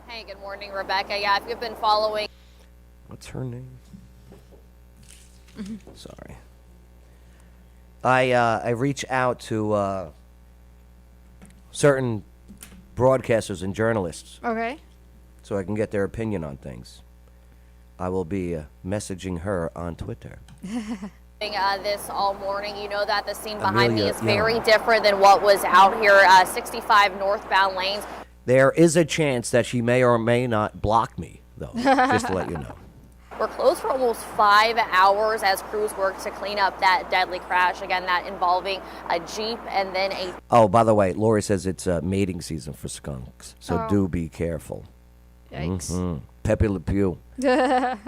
Hey, good morning, Rebecca. Yeah, if you've been following. What's her name? Sorry. I reach out to certain broadcasters and journalists Okay. so I can get their opinion on things. I will be messaging her on Twitter. This all morning. You know that the scene behind me Amelia, is very different than what was out here. 65 northbound lanes. There is a chance that she may or may not block me, though, just to let you know. We're closed for almost 5 hours as crews work to clean up that deadly crash. Again, that involving a Jeep and then a. Oh, by the way, Lori says it's mating season for skunks, so do be careful. Yikes. Pepe Le Pew.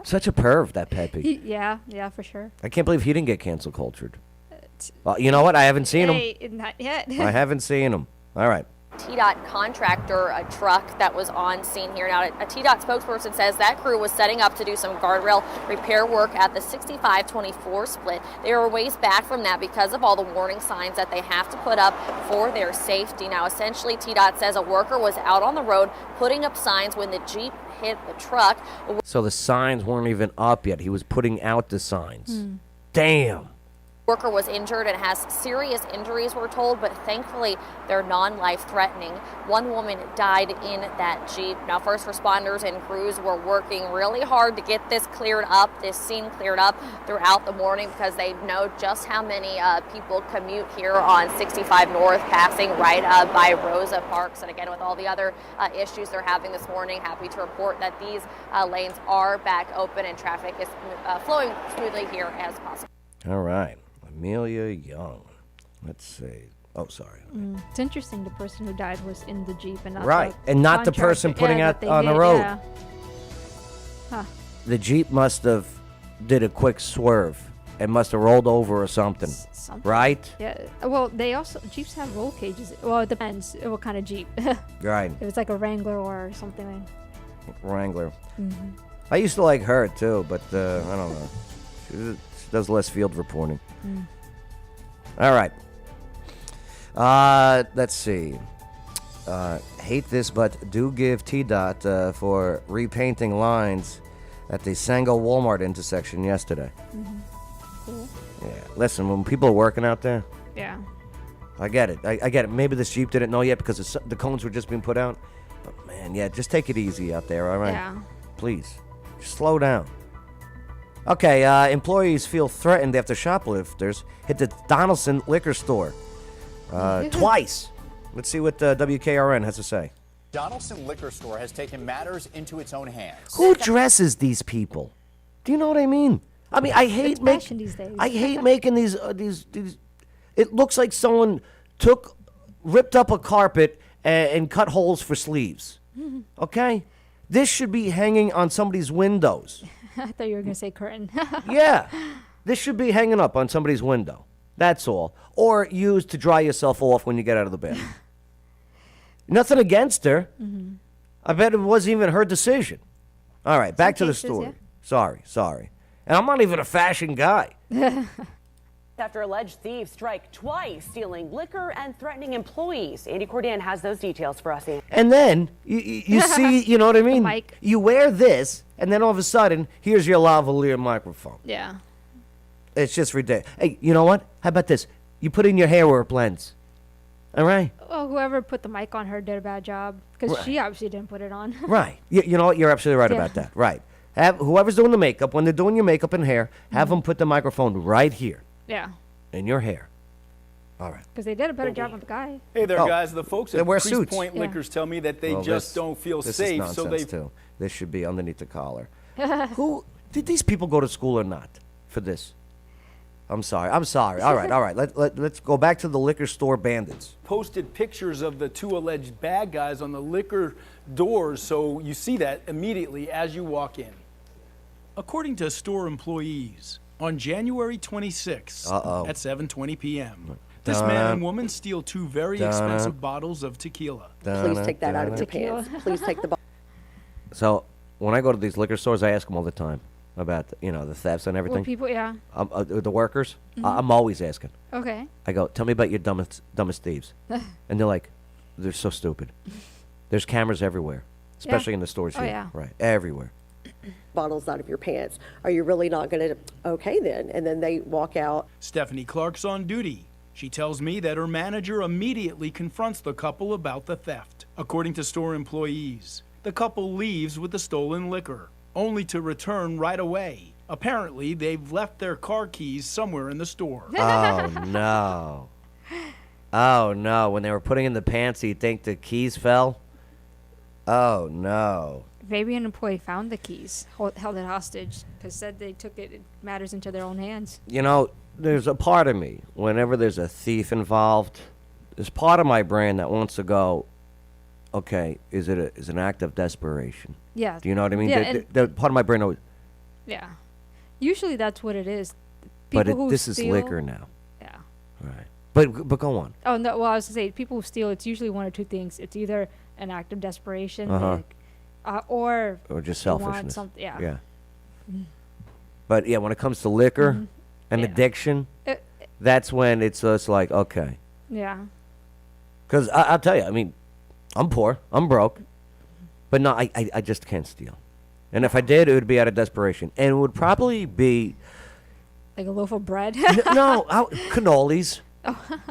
Such a perv, that Pepe. Yeah, for sure. I can't believe he didn't get cancel cultured. Well, you know what? I haven't seen him. Hey, not yet. I haven't seen him. All right. TDOT contractor, a truck that was on scene here. Now, a TDOT spokesperson says that crew was setting up to do some guardrail repair work at the 65-24 split. They were ways back from that because of all the warning signs that they have to put up for their safety. Now, essentially, TDOT says a worker was out on the road putting up signs when the Jeep hit the truck. So the signs weren't even up yet. He was putting out the signs. Damn. Worker was injured and has serious injuries, we're told, but thankfully they're non-life threatening. One woman died in that Jeep. Now, first responders and crews were working really hard to get this cleared up, this scene cleared up throughout the morning because they know just how many people commute here on 65 North, passing right by Rosa Parks. And again, with all the other issues they're having this morning, happy to report that these lanes are back open and traffic is flowing smoothly here as possible. All right. Amelia Young. Let's see. Oh, sorry. It's interesting the person who died was in the Jeep and not Right, the and not the person contractor. putting Yeah, out that they on the did, road. Yeah. Huh. The Jeep must have did a quick swerve and must have rolled over or something. Something. Right? Yeah. Well, they also Jeeps have roll cages. Well, it depends what kind of Jeep. If Right. it's like a Wrangler or something. Wrangler. I used to like her too, but I don't know. She does less field reporting. All right. Let's see. Hate this, but do give T-Dot for repainting lines at the Sango Walmart intersection yesterday. Cool. Yeah. Listen, when people are working out there, Yeah. I get it. I get it. Maybe this Jeep didn't know yet because the cones were just being put out. But man, yeah, just take it easy out there, all right? Yeah. Please. Just slow down. Okay, employees feel threatened after shoplifters hit the Donaldson liquor store twice. Let's see what WKRN has to say. Donaldson Liquor Store has taken matters into its own hands. Who dresses these people? Do you know what I mean? I mean, I hate It's fashion these days. I hate making these. It looks like someone ripped up a carpet and cut holes for sleeves. Okay, this should be hanging on somebody's windows. I thought you were gonna say curtain. Yeah, this should be hanging up on somebody's window. That's all, or used to dry yourself off when you get out of the bed. Nothing against her. I bet it wasn't even her decision. All right, back to the cases, story. yeah. Sorry. And I'm not even a fashion guy. After alleged thieves strike twice, stealing liquor and threatening employees. Andy Cordan has those details for us. Andy. And then you see, you know what I mean? mic. You wear this, and then all of a sudden, here's your lavalier microphone. Yeah. It's just ridiculous. Hey, you know what? How about this? You put in your hair where it blends. All right? Well, whoever put the mic on her did a bad job because Right. she obviously didn't put it on. Right. You know what? You're absolutely right Yeah. about that. Right. Have whoever's doing the makeup, when they're doing your makeup and hair, have them put the microphone right here Yeah. in your hair. All right. Because they did a better job with the guy. Hey there, Oh, guys. The folks they at wear Crease suits. Point Yeah. Liquors tell me that they Well, just this- don't feel this safe, is so nonsense they too. This should be underneath the collar. Who did these people go to school or not for this? I'm sorry. All right. Let's go back to the liquor store bandits. posted pictures of the two alleged bad guys on the liquor doors, so you see that immediately as you walk in. According to store employees, on January 26th at 7:20 p.m., this man and woman steal two very expensive bottles of tequila. Please take that out of your pants. Please take the So when I go to these liquor stores, I ask them all the time about the thefts and Well, everything. people, yeah. The workers, I'm always asking. Okay. I go, tell me about your dumbest thieves, and they're like, they're so stupid. There's cameras everywhere, especially in the stores Oh, here. yeah. Right, everywhere. bottles out of your pants. Are you really not going to? Okay, then. And then they walk out. Stephanie Clark's on duty. She tells me that her manager immediately confronts the couple about the theft. According to store employees, the couple leaves with the stolen liquor, only to return right away. Apparently, they've left their car keys somewhere in the store. Oh no! Oh no! When they were putting in the pants, you think the keys fell? Oh no! Maybe an employee found the keys, held it hostage, because said they took it matters into their own hands. You know, there's a part of me, whenever there's a thief involved, there's part of my brain that wants to go, okay, is it an act of desperation? Yeah. Do you know what I mean? Yeah, The part of my brain always, Yeah. Usually that's what it is. but People who this is steal- liquor now. Yeah. Right. But go on. Oh no! Well, I was gonna say people who steal. It's usually one or two things. It's either an act of desperation, like, or Or just they want selfishness. something. Yeah. Yeah. But yeah, when it comes to liquor and Yeah. addiction, Uh, that's when it's just like, okay. Yeah. Because I'll tell you, I mean, I'm poor, I'm broke, but no, I just can't steal. And if I did, it would be out of desperation. And it would probably be, Like a loaf of bread. cannolis.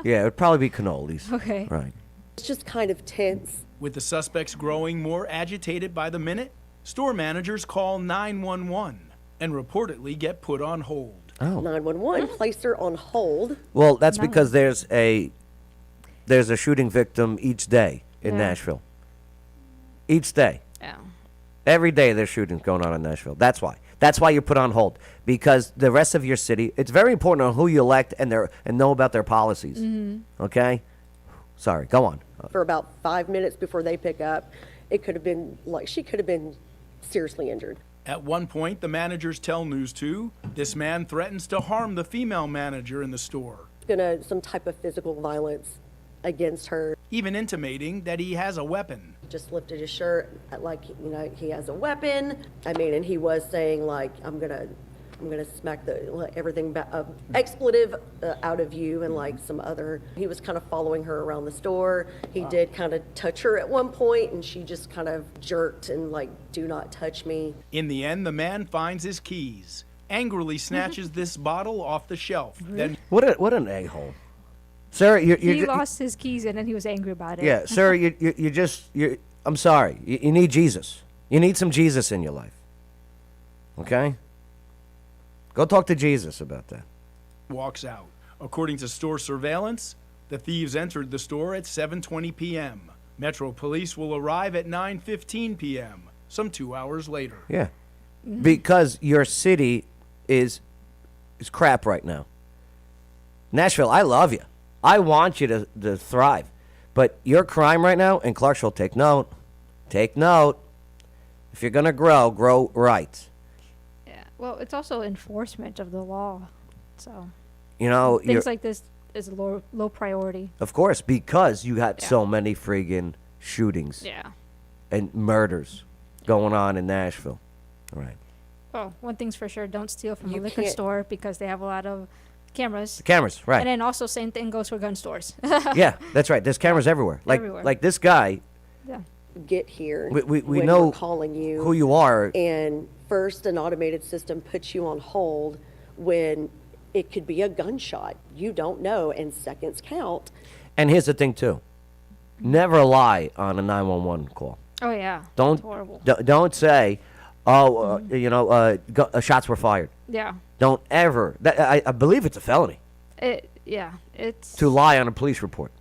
Yeah, it would probably be cannolis. Okay. Right. It's just kind of tense. With the suspects growing more agitated by the minute, store managers call 911 and reportedly get put on hold. Oh. 911 placed her on hold. Well, that's because there's a shooting victim each day in Yeah. Nashville. Each day. Yeah. Every day there's shootings going on in Nashville. That's why. That's why you're put on hold, because the rest of your city, it's very important on who you elect and know about their policies. Okay? Sorry, go on. For about 5 minutes before they pick up, it could have been like she could have been seriously injured. At one point, the managers tell News 2 this man threatens to harm the female manager in the store, Some type of physical violence against her. even intimating that he has a weapon. Just lifted his shirt, like, he has a weapon. I mean, and he was saying, like, I'm gonna smack everything expletive out of you, and like some other. He was kind of following her around the store. He did kind of touch her at one point, and she just kind of jerked and like, do not touch me. In the end, the man finds his keys, angrily snatches this bottle off the shelf. Then What an a-hole. Sir, He lost his keys and then he was angry about it. Yeah, sir, I'm sorry. You need Jesus. You need some Jesus in your life. Okay? Go talk to Jesus about that. walks out. According to store surveillance, the thieves entered the store at 7:20 p.m. Metro Police will arrive at 9:15 p.m., some 2 hours later. Yeah. Because your city is crap right now. Nashville, I love you. I want you to thrive. But your crime right now, and Clarksville, take note. Take note. If you're going to grow right. Yeah. Well, it's also enforcement of the law. So, Things like this is low priority. Of course, because you got so many friggin' shootings. Yeah. And murders going on in Nashville. All right. Well, one thing's for sure, don't steal from a liquor store because they have a lot of cameras. Cameras, right. And then also same thing goes for gun stores. Yeah, that's right. There's cameras everywhere. Like this guy. Yeah. Get here. We know we're calling you who you are. And first, an automated system puts you on hold when it could be a gunshot. You don't know, and seconds count. And here's the thing too. Never lie on a 911 call. Oh yeah. Don't It's horrible. Don't say, shots were fired. Yeah. Don't ever. I believe it's a felony. It's to lie on a police report.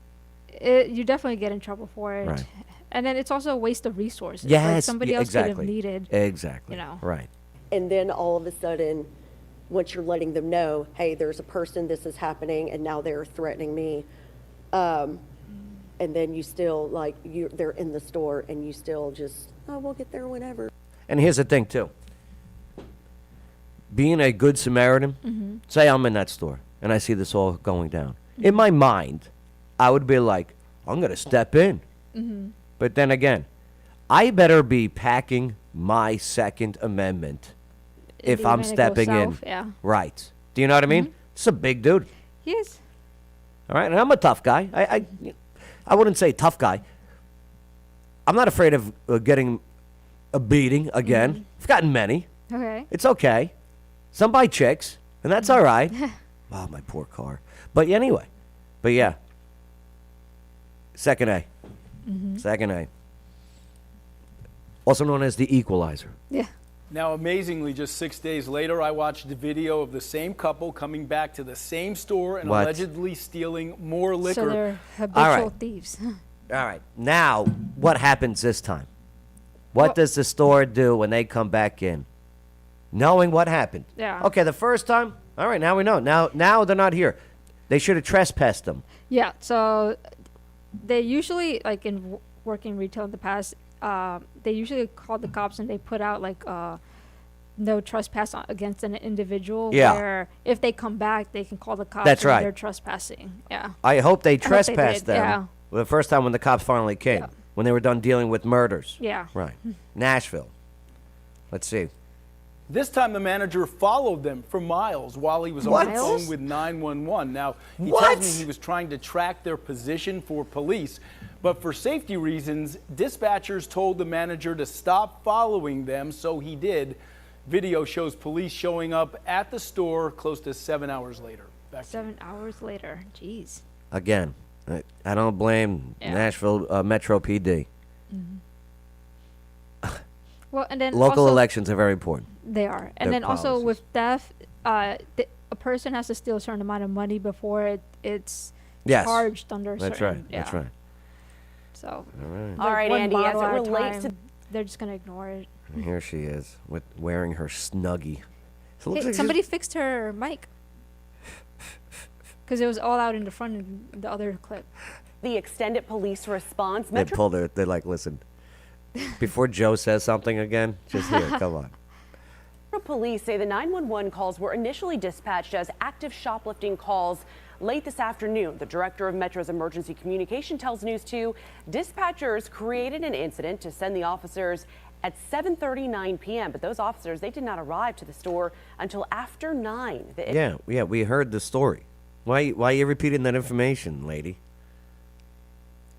You definitely get in trouble for it. Right. And then it's also a waste of resources. Yes, like somebody else exactly. could have needed. Exactly. Right. And then all of a sudden, once you're letting them know, hey, there's a person, this is happening, and now they're threatening me. And then you still, they're in the store, and you still just, we'll get there whenever. And here's the thing, too. Being a good Samaritan, say I'm in that store, and I see this all going down. In my mind, I would be like, I'm going to step in. But then again, I better be packing my Second Amendment if I'm stepping in. Yeah. Right. Do you know what I mean? It's a big dude. He is. All right, and I'm a tough guy. I wouldn't say tough guy. I'm not afraid of getting a beating again. I've gotten many. Okay. It's okay. Some by chicks, and that's all right. Oh, my poor car. But anyway, yeah. Second A. Second A. Also known as the equalizer. Yeah. Now, amazingly, just 6 days later, I watched a video of the same couple coming back to the same store and allegedly stealing more liquor. So they're habitual thieves. All right. Now, what happens this time? What does the store do when they come back in? Knowing what happened. Yeah. Okay, the first time, all right, now we know. Now they're not here. They should have trespassed them. Yeah, so they usually, like in working retail in the past, they usually call the cops and they put out no trespass against an individual. Yeah. Where if they come back, they can call the cops. That's right. They're trespassing. Yeah. I hope they trespassed them. Yeah. The first time when the cops finally came, when they were done dealing with murders. Yeah. Right. Nashville. Let's see. This time, the manager followed them for miles while he was on the phone with 911. Now, he tells me he was trying to track their position for police, but for safety reasons, dispatchers told the manager to stop following them, so he did. Video shows police showing up at the store close to 7 hours later. 7 hours later. Jeez. Again, I don't blame Nashville Metro PD. Well, and then local also, elections are very important. They are. And then also with theft, a person has to steal a certain amount of money before it's charged under That's certain. right. That's right. So. All right, Andy, as it relates to they're just gonna ignore it. And here she is with wearing her Snuggie. So it looks Hey, like somebody fixed her mic because it was all out in the front in the other clip. The extended police response. they pulled her. They're like, listen, before Joe says something again, just here, come on. Police say the 911 calls were initially dispatched as active shoplifting calls late this afternoon. The director of Metro's emergency communication tells News 2 dispatchers created an incident to send the officers at 7:39 p.m. But those officers, they did not arrive to the store until after 9. Yeah, we heard the story. Why are you repeating that information, lady?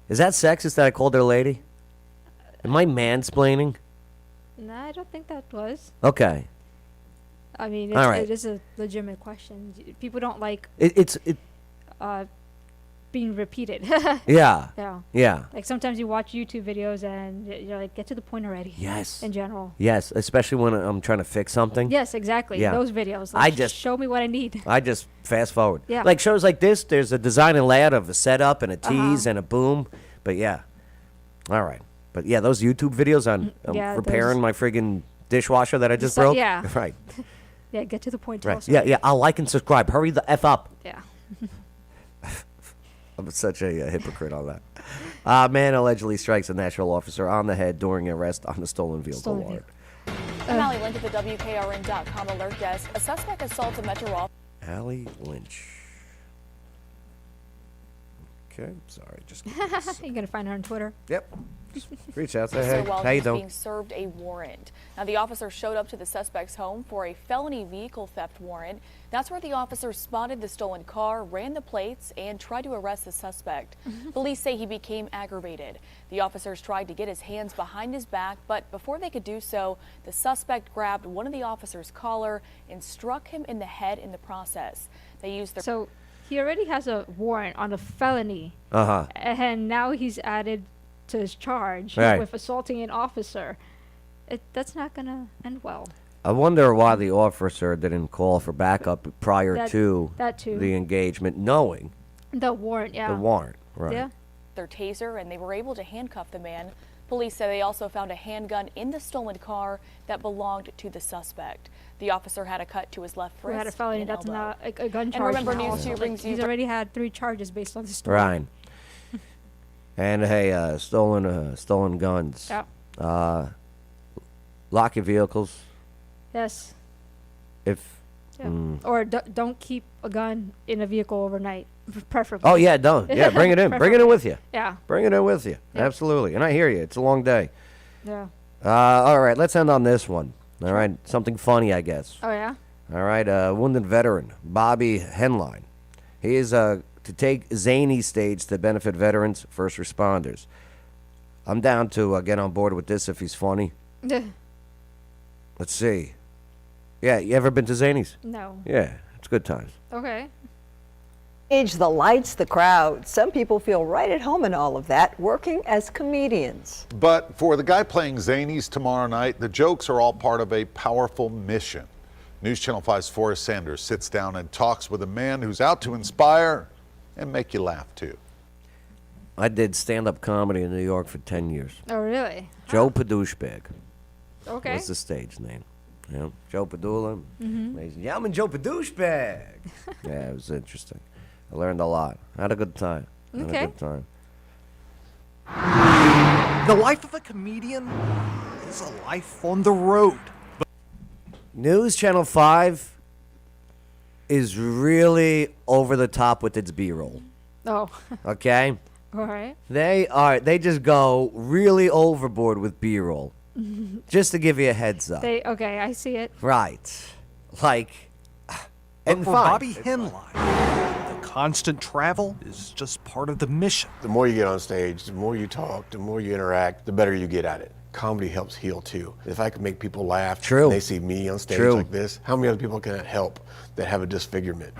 Is that sexist that I called her a lady? Am I mansplaining? No, I don't think that was. Okay. I mean, All right. it is a legitimate question. People don't like It's being repeated. Yeah. Yeah. Yeah. Like sometimes you watch YouTube videos and you're like, get to the point already. Yes. In general. Yes, especially when I'm trying to fix something. Yes, exactly. Yeah. Those videos. I Like, just- show me what I need. I just fast forward. Yeah. Like shows like this, there's a design and layout of a setup and a tease and a boom. But yeah. All right. But yeah, those YouTube videos on Yeah, repairing those- my friggin' dishwasher that I just So- broke. yeah. Right. Yeah, get to the point. Tell Right. us Yeah, already. yeah. I'll like and subscribe. Hurry the F up. Yeah. I'm such a hypocrite on that. Man allegedly strikes a national officer on the head during arrest on a stolen vehicle Stolen warrant. I'm Allie Lynch at the WKRN.com alert desk. A suspect assaults a Metro officer. Allie Lynch. Okay, sorry. Just You're gonna find her on Twitter. Yep. Just reach out, say hey, while how you he's doing? being served a warrant. Now, the officer showed up to the suspect's home for a felony vehicle theft warrant. That's where the officer spotted the stolen car, ran the plates, and tried to arrest the suspect. Police say he became aggravated. The officers tried to get his hands behind his back, but before they could do so, the suspect grabbed one of the officer's collar and struck him in the head in the process. They used their... So he already has a warrant on a felony. Uh-huh. And now he's added to his charge Right. with assaulting an officer. That's not gonna end well. I wonder why the officer didn't call for backup prior to that too. the engagement, knowing The warrant, yeah. the warrant. Right. Yeah. their taser, and they were able to handcuff the man. Police say they also found a handgun in the stolen car that belonged to the suspect. The officer had a cut to his left Who wrist. had a felony, and that's elbow. not a gun charge. And remember, now. News 2 brings you... He's already had 3 charges based on this story. Right. And hey, stolen guns. Yeah. Lock your vehicles. Yes. If. Yeah. Or don't keep a gun in a vehicle overnight, preferably. Oh yeah, don't. Yeah, bring it in. Bring it in with you. Yeah. Bring it in with you. Yeah. Absolutely. And I hear you. It's a long day. Yeah. All right, let's end on this one. All right, something funny, I guess. Oh yeah. All right, wounded veteran Bobby Henline. He is to take zany stage to benefit veterans, first responders. I'm down to get on board with this if he's funny. Let's see. Yeah, you ever been to Zanies? No. Yeah, it's good times. Okay. The lights, the crowd. Some people feel right at home in all of that, working as comedians. But for the guy playing Zanies tomorrow night, the jokes are all part of a powerful mission. News Channel 5's Forrest Sanders sits down and talks with a man who's out to inspire and make you laugh too. I did stand-up comedy in New York for 10 years. Oh really? Joe Padouchebag. Okay. Was the stage name. Yeah, Joe Padula. Mhm. Amazing. Yeah, I'm in Joe Padouchebag. Yeah, it was interesting. I learned a lot. I had a good time. Had Okay. a good time. The life of a comedian is a life on the road. News Channel 5 is really over the top with its B-roll. Oh. Okay? All right. They just go really overboard with B-roll. Just to give you a heads up. Okay, I see it. Right. Like, And for fine. Bobby Henline, the constant travel is just part of the mission. The more you get on stage, the more you talk, the more you interact, the better you get at it. Comedy helps heal too. If I can make people laugh, True. and they see me on stage True. like this, how many other people can it help that have a disfigurement?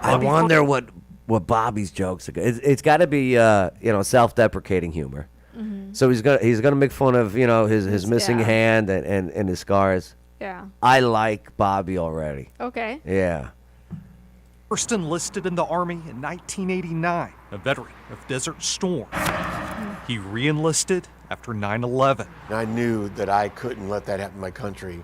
I wonder what Bobby's jokes are. It's got to be self-deprecating humor. Mhm. So he's gonna make fun of his missing Yeah. hand and his scars. Yeah. I like Bobby already. Okay. Yeah. First enlisted in the Army in 1989, a veteran of Desert Storm. He re-enlisted after 9/11. I knew that I couldn't let that happen in my country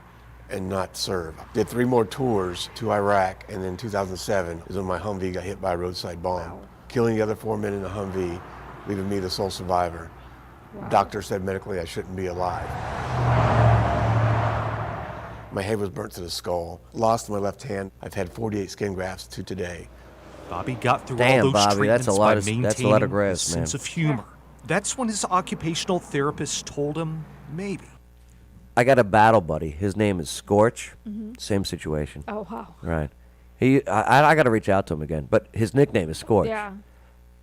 and not serve. Did 3 more tours to Iraq, and then 2007 is when my Humvee got hit by a roadside bomb, killing the other 4 men in the Humvee, leaving me the sole survivor. Doctor said medically I shouldn't be alive. My head was burnt to the skull, lost my left hand. I've had 48 skin grafts to today. Bobby got through Damn, all those Bobby, treatments that's a lot by of- maintaining that's a lot of a grafts, man. sense of humor. That's when his occupational therapist told him, maybe. I got a battle buddy. His name is Scorch. Mhm. Same situation. Oh, wow. Right. I got to reach out to him again, but his nickname is Scorch. Yeah.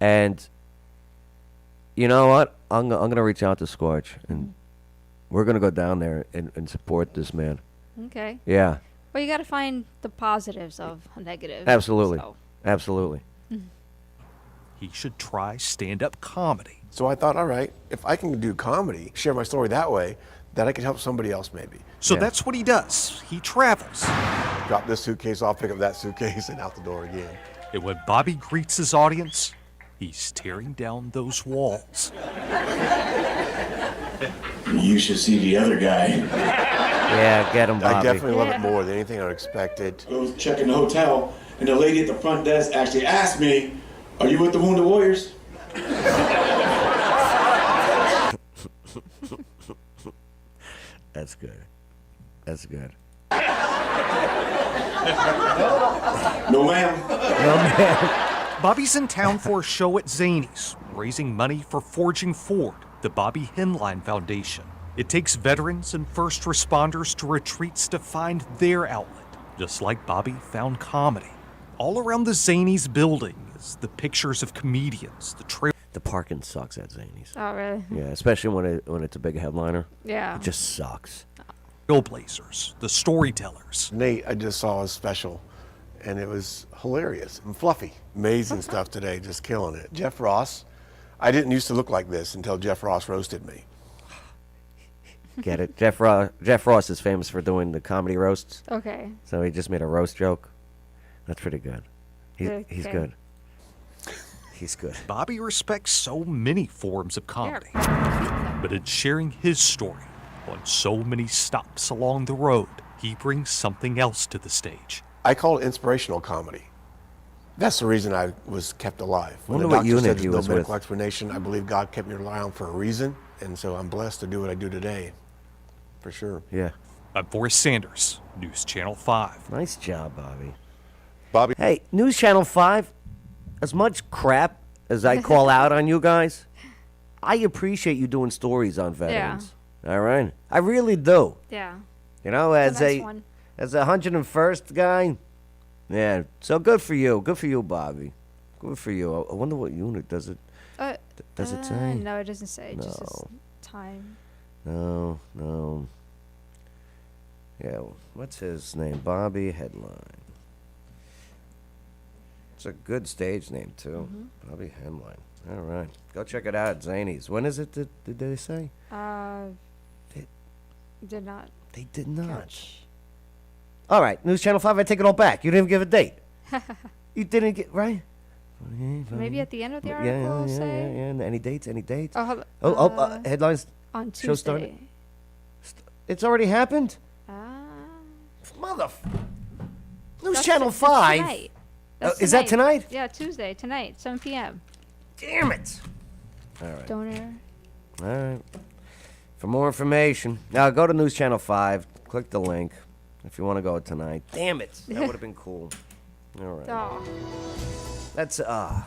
And you know what? I'm gonna reach out to Scorch, and we're gonna go down there and support this man. Okay. Yeah. Well, you got to find the positives of a negative. Absolutely. So. Absolutely. He should try stand-up comedy. So I thought, all right, if I can do comedy, share my story that way, that I could help somebody else maybe. So that's what he does. He travels. Drop this suitcase off, pick up that suitcase, and out the door again. And when Bobby greets his audience, he's tearing down those walls. You should see the other guy. Yeah, get him, Bobby. I definitely love it more than anything I expected. I was checking the hotel, and the lady at the front desk actually asked me, "Are you with the Wounded Warriors?" That's good. That's good. No, ma'am. No, ma'am. Bobby's in town for a show at Zany's, raising money for Forging Forward, the Bobby Henline Foundation. It takes veterans and first responders to retreats to find their outlet, just like Bobby found comedy. All around the Zany's building is the pictures of comedians, The parking sucks at Zany's. Oh, really? Yeah, especially when it's a big headliner. Yeah. It just sucks. trailblazers, the storytellers. Nate, I just saw his special, and it was hilarious and fluffy. Amazing stuff today, just killing it. Jeff Ross, I didn't used to look like this until Jeff Ross roasted me. Get it? Jeff Ross is famous for doing the comedy roasts. Okay. So he just made a roast joke. That's pretty good. He's Okay. good. He's good. Bobby respects so many forms of comedy, but in sharing his story on so many stops along the road, he brings something else to the stage. I call it inspirational comedy. That's the reason I was kept alive. When Wonder the what doctor unit said he there's no was medical with. explanation, I believe God kept me alive for a reason, and so I'm blessed to do what I do today, for sure. Yeah. I'm Forrest Sanders, News Channel 5. Nice job, Bobby. Bobby. Hey, News Channel 5, as much crap as I call out on you guys, I appreciate you doing stories on veterans. All right? I really do. Yeah. You know, It's as a nice a one. as a 101st guy, yeah. So good for you. Good for you, Bobby. Good for you. I wonder what unit does it does it say? No, it doesn't say. Just No. this time. No. Yeah, what's his name? Bobby Headline. It's a good stage name, too. Bobby Headline. All right. Go check it out at Zany's. When is it, did they say? Did not. They did not. All right, News Channel 5, I take it all back. You didn't even give a date. You didn't get, right? Maybe at the end of the Yeah, article, yeah. say. Any dates? Any dates? Oh, headlines. on Show started. Tuesday. It's already happened? News That's Channel that's 5? tonight. That's Is that tonight? Yeah, Tuesday, tonight, 7 p.m. Damn it. All right. Don't air. All right. For more information, now go to News Channel 5. Click the link if you want to go tonight. Damn it. That would have been cool. All right. Oh. That's I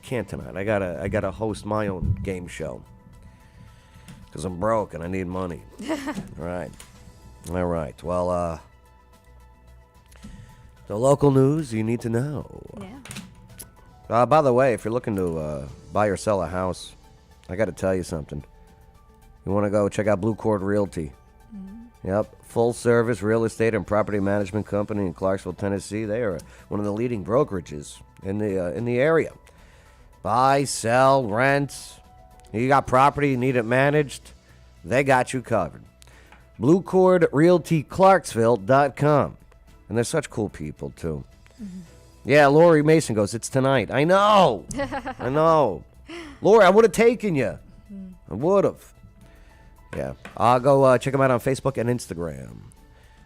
can't tonight. I gotta host my own game show. Cause I'm broke and I need money. All right. Well, the local news you need to know. Yeah. By the way, if you're looking to buy or sell a house, I got to tell you something. You want to go check out Blue Cord Realty. Yep, full-service real estate and property management company in Clarksville, Tennessee. They are one of the leading brokerages in the area. Buy, sell, rent. You got property, you need it managed. They got you covered. BlueCordRealtyClarksville.com. And they're such cool people, too. Yeah, Lori Mason goes, it's tonight. I know. I know. Lori, I would have taken you. I would have. Yeah. I'll go check them out on Facebook and Instagram.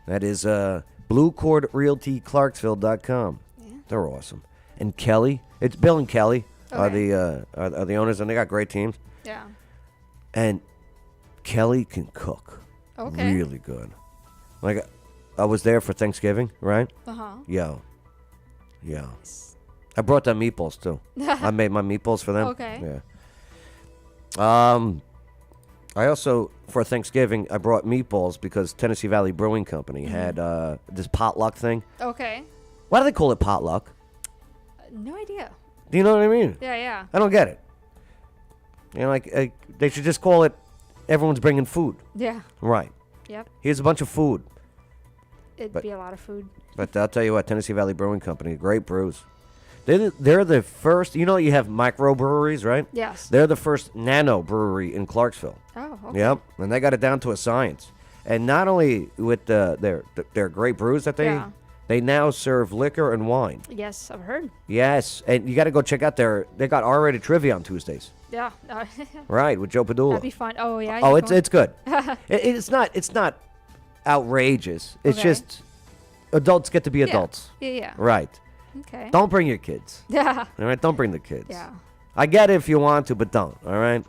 That is BlueCordRealtyClarksville.com. Yeah. They're awesome. And Kelly, it's Bill and Kelly are the owners, and they got great teams. Yeah. And Kelly can cook. Okay. Really good. Like, I was there for Thanksgiving, right? Uh-huh. Yo. I brought them meatballs, too. I made my meatballs for them. Okay. Yeah. I also, for Thanksgiving, I brought meatballs because Tennessee Valley Brewing Company had this potluck thing. Okay. Why do they call it potluck? No idea. Do you know what I mean? Yeah. I don't get it. You know, like, they should just call it everyone's bringing food. Yeah. Right. Yep. Here's a bunch of food. It'd be a lot of food. But I'll tell you what, Tennessee Valley Brewing Company, great brews. They're the first, you have microbreweries, right? Yes. They're the first nano brewery in Clarksville. Oh, okay. Yep, and they got it down to a science. And not only with their great brews that they now serve liquor and wine. Yes, I've heard. Yes, and you got to go check out they got R-rated trivia on Tuesdays. Yeah. Right, with Joe Padula. That'd be fun. Oh, yeah. Oh, it's good. It's not outrageous. It's Okay. just adults get to be adults. Yeah. Right. Okay. Don't bring your kids. Yeah. All right, don't bring the kids. Yeah. I get it if you want to, but don't. All right.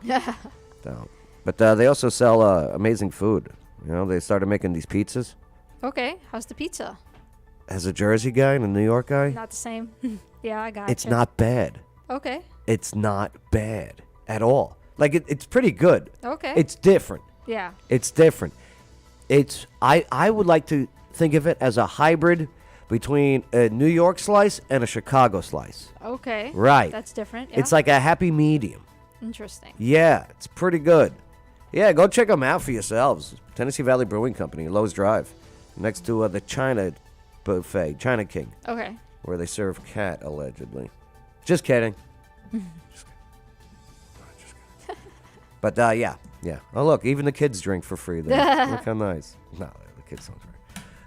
Don't. But they also sell amazing food. They started making these pizzas. Okay. How's the pizza? As a Jersey guy and a New York guy, Not the same. Yeah, I got it's not bad. Okay. It's not bad at all. Like it's pretty good. Okay. It's different. Yeah. It's different. I would like to think of it as a hybrid between a New York slice and a Chicago slice. Okay. Right. That's different. Yeah. It's like a happy medium. Interesting. Yeah, it's pretty good. Yeah, go check them out for yourselves. Tennessee Valley Brewing Company, Lowe's Drive, next to the China buffet, China King. Okay. Where they serve cat, allegedly. Just kidding. But, yeah. Oh, look, even the kids drink for free there. Look how nice. No, the kids don't drink.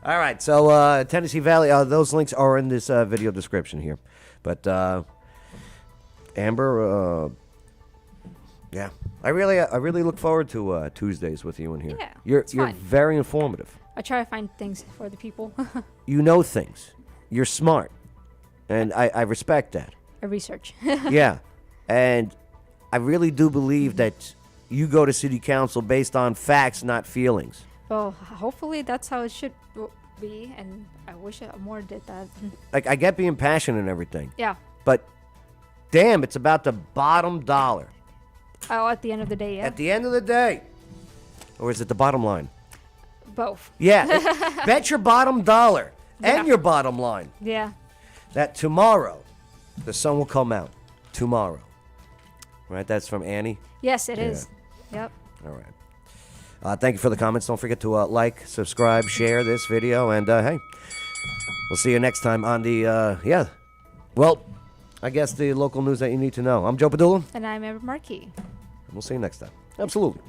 All right, so Tennessee Valley, those links are in this video description here. But, Amber, yeah, I really look forward to Tuesdays with you in here. Yeah, You're fun. very informative. I try to find things for the people. You know things. You're smart. And I respect that. I research. Yeah. And I really do believe that you go to city council based on facts, not feelings. Well, hopefully that's how it should be, and I wish more did that. Like, I get being passionate and everything. Yeah. But, damn, it's about the bottom dollar. Oh, at the end of the day, yeah. At the end of the day. Or is it the bottom line? Both. Yeah. Bet your bottom dollar and your bottom line. Yeah. That tomorrow, the sun will come out. Tomorrow. Right? That's from Annie? Yes, it is. Yep. All right. Thank you for the comments. Don't forget to like, subscribe, share this video, and hey, we'll see you next time on the, well, I guess the local news that you need to know. I'm Joe Padula. And I'm Amber Marquis. We'll see you next time. Absolutely.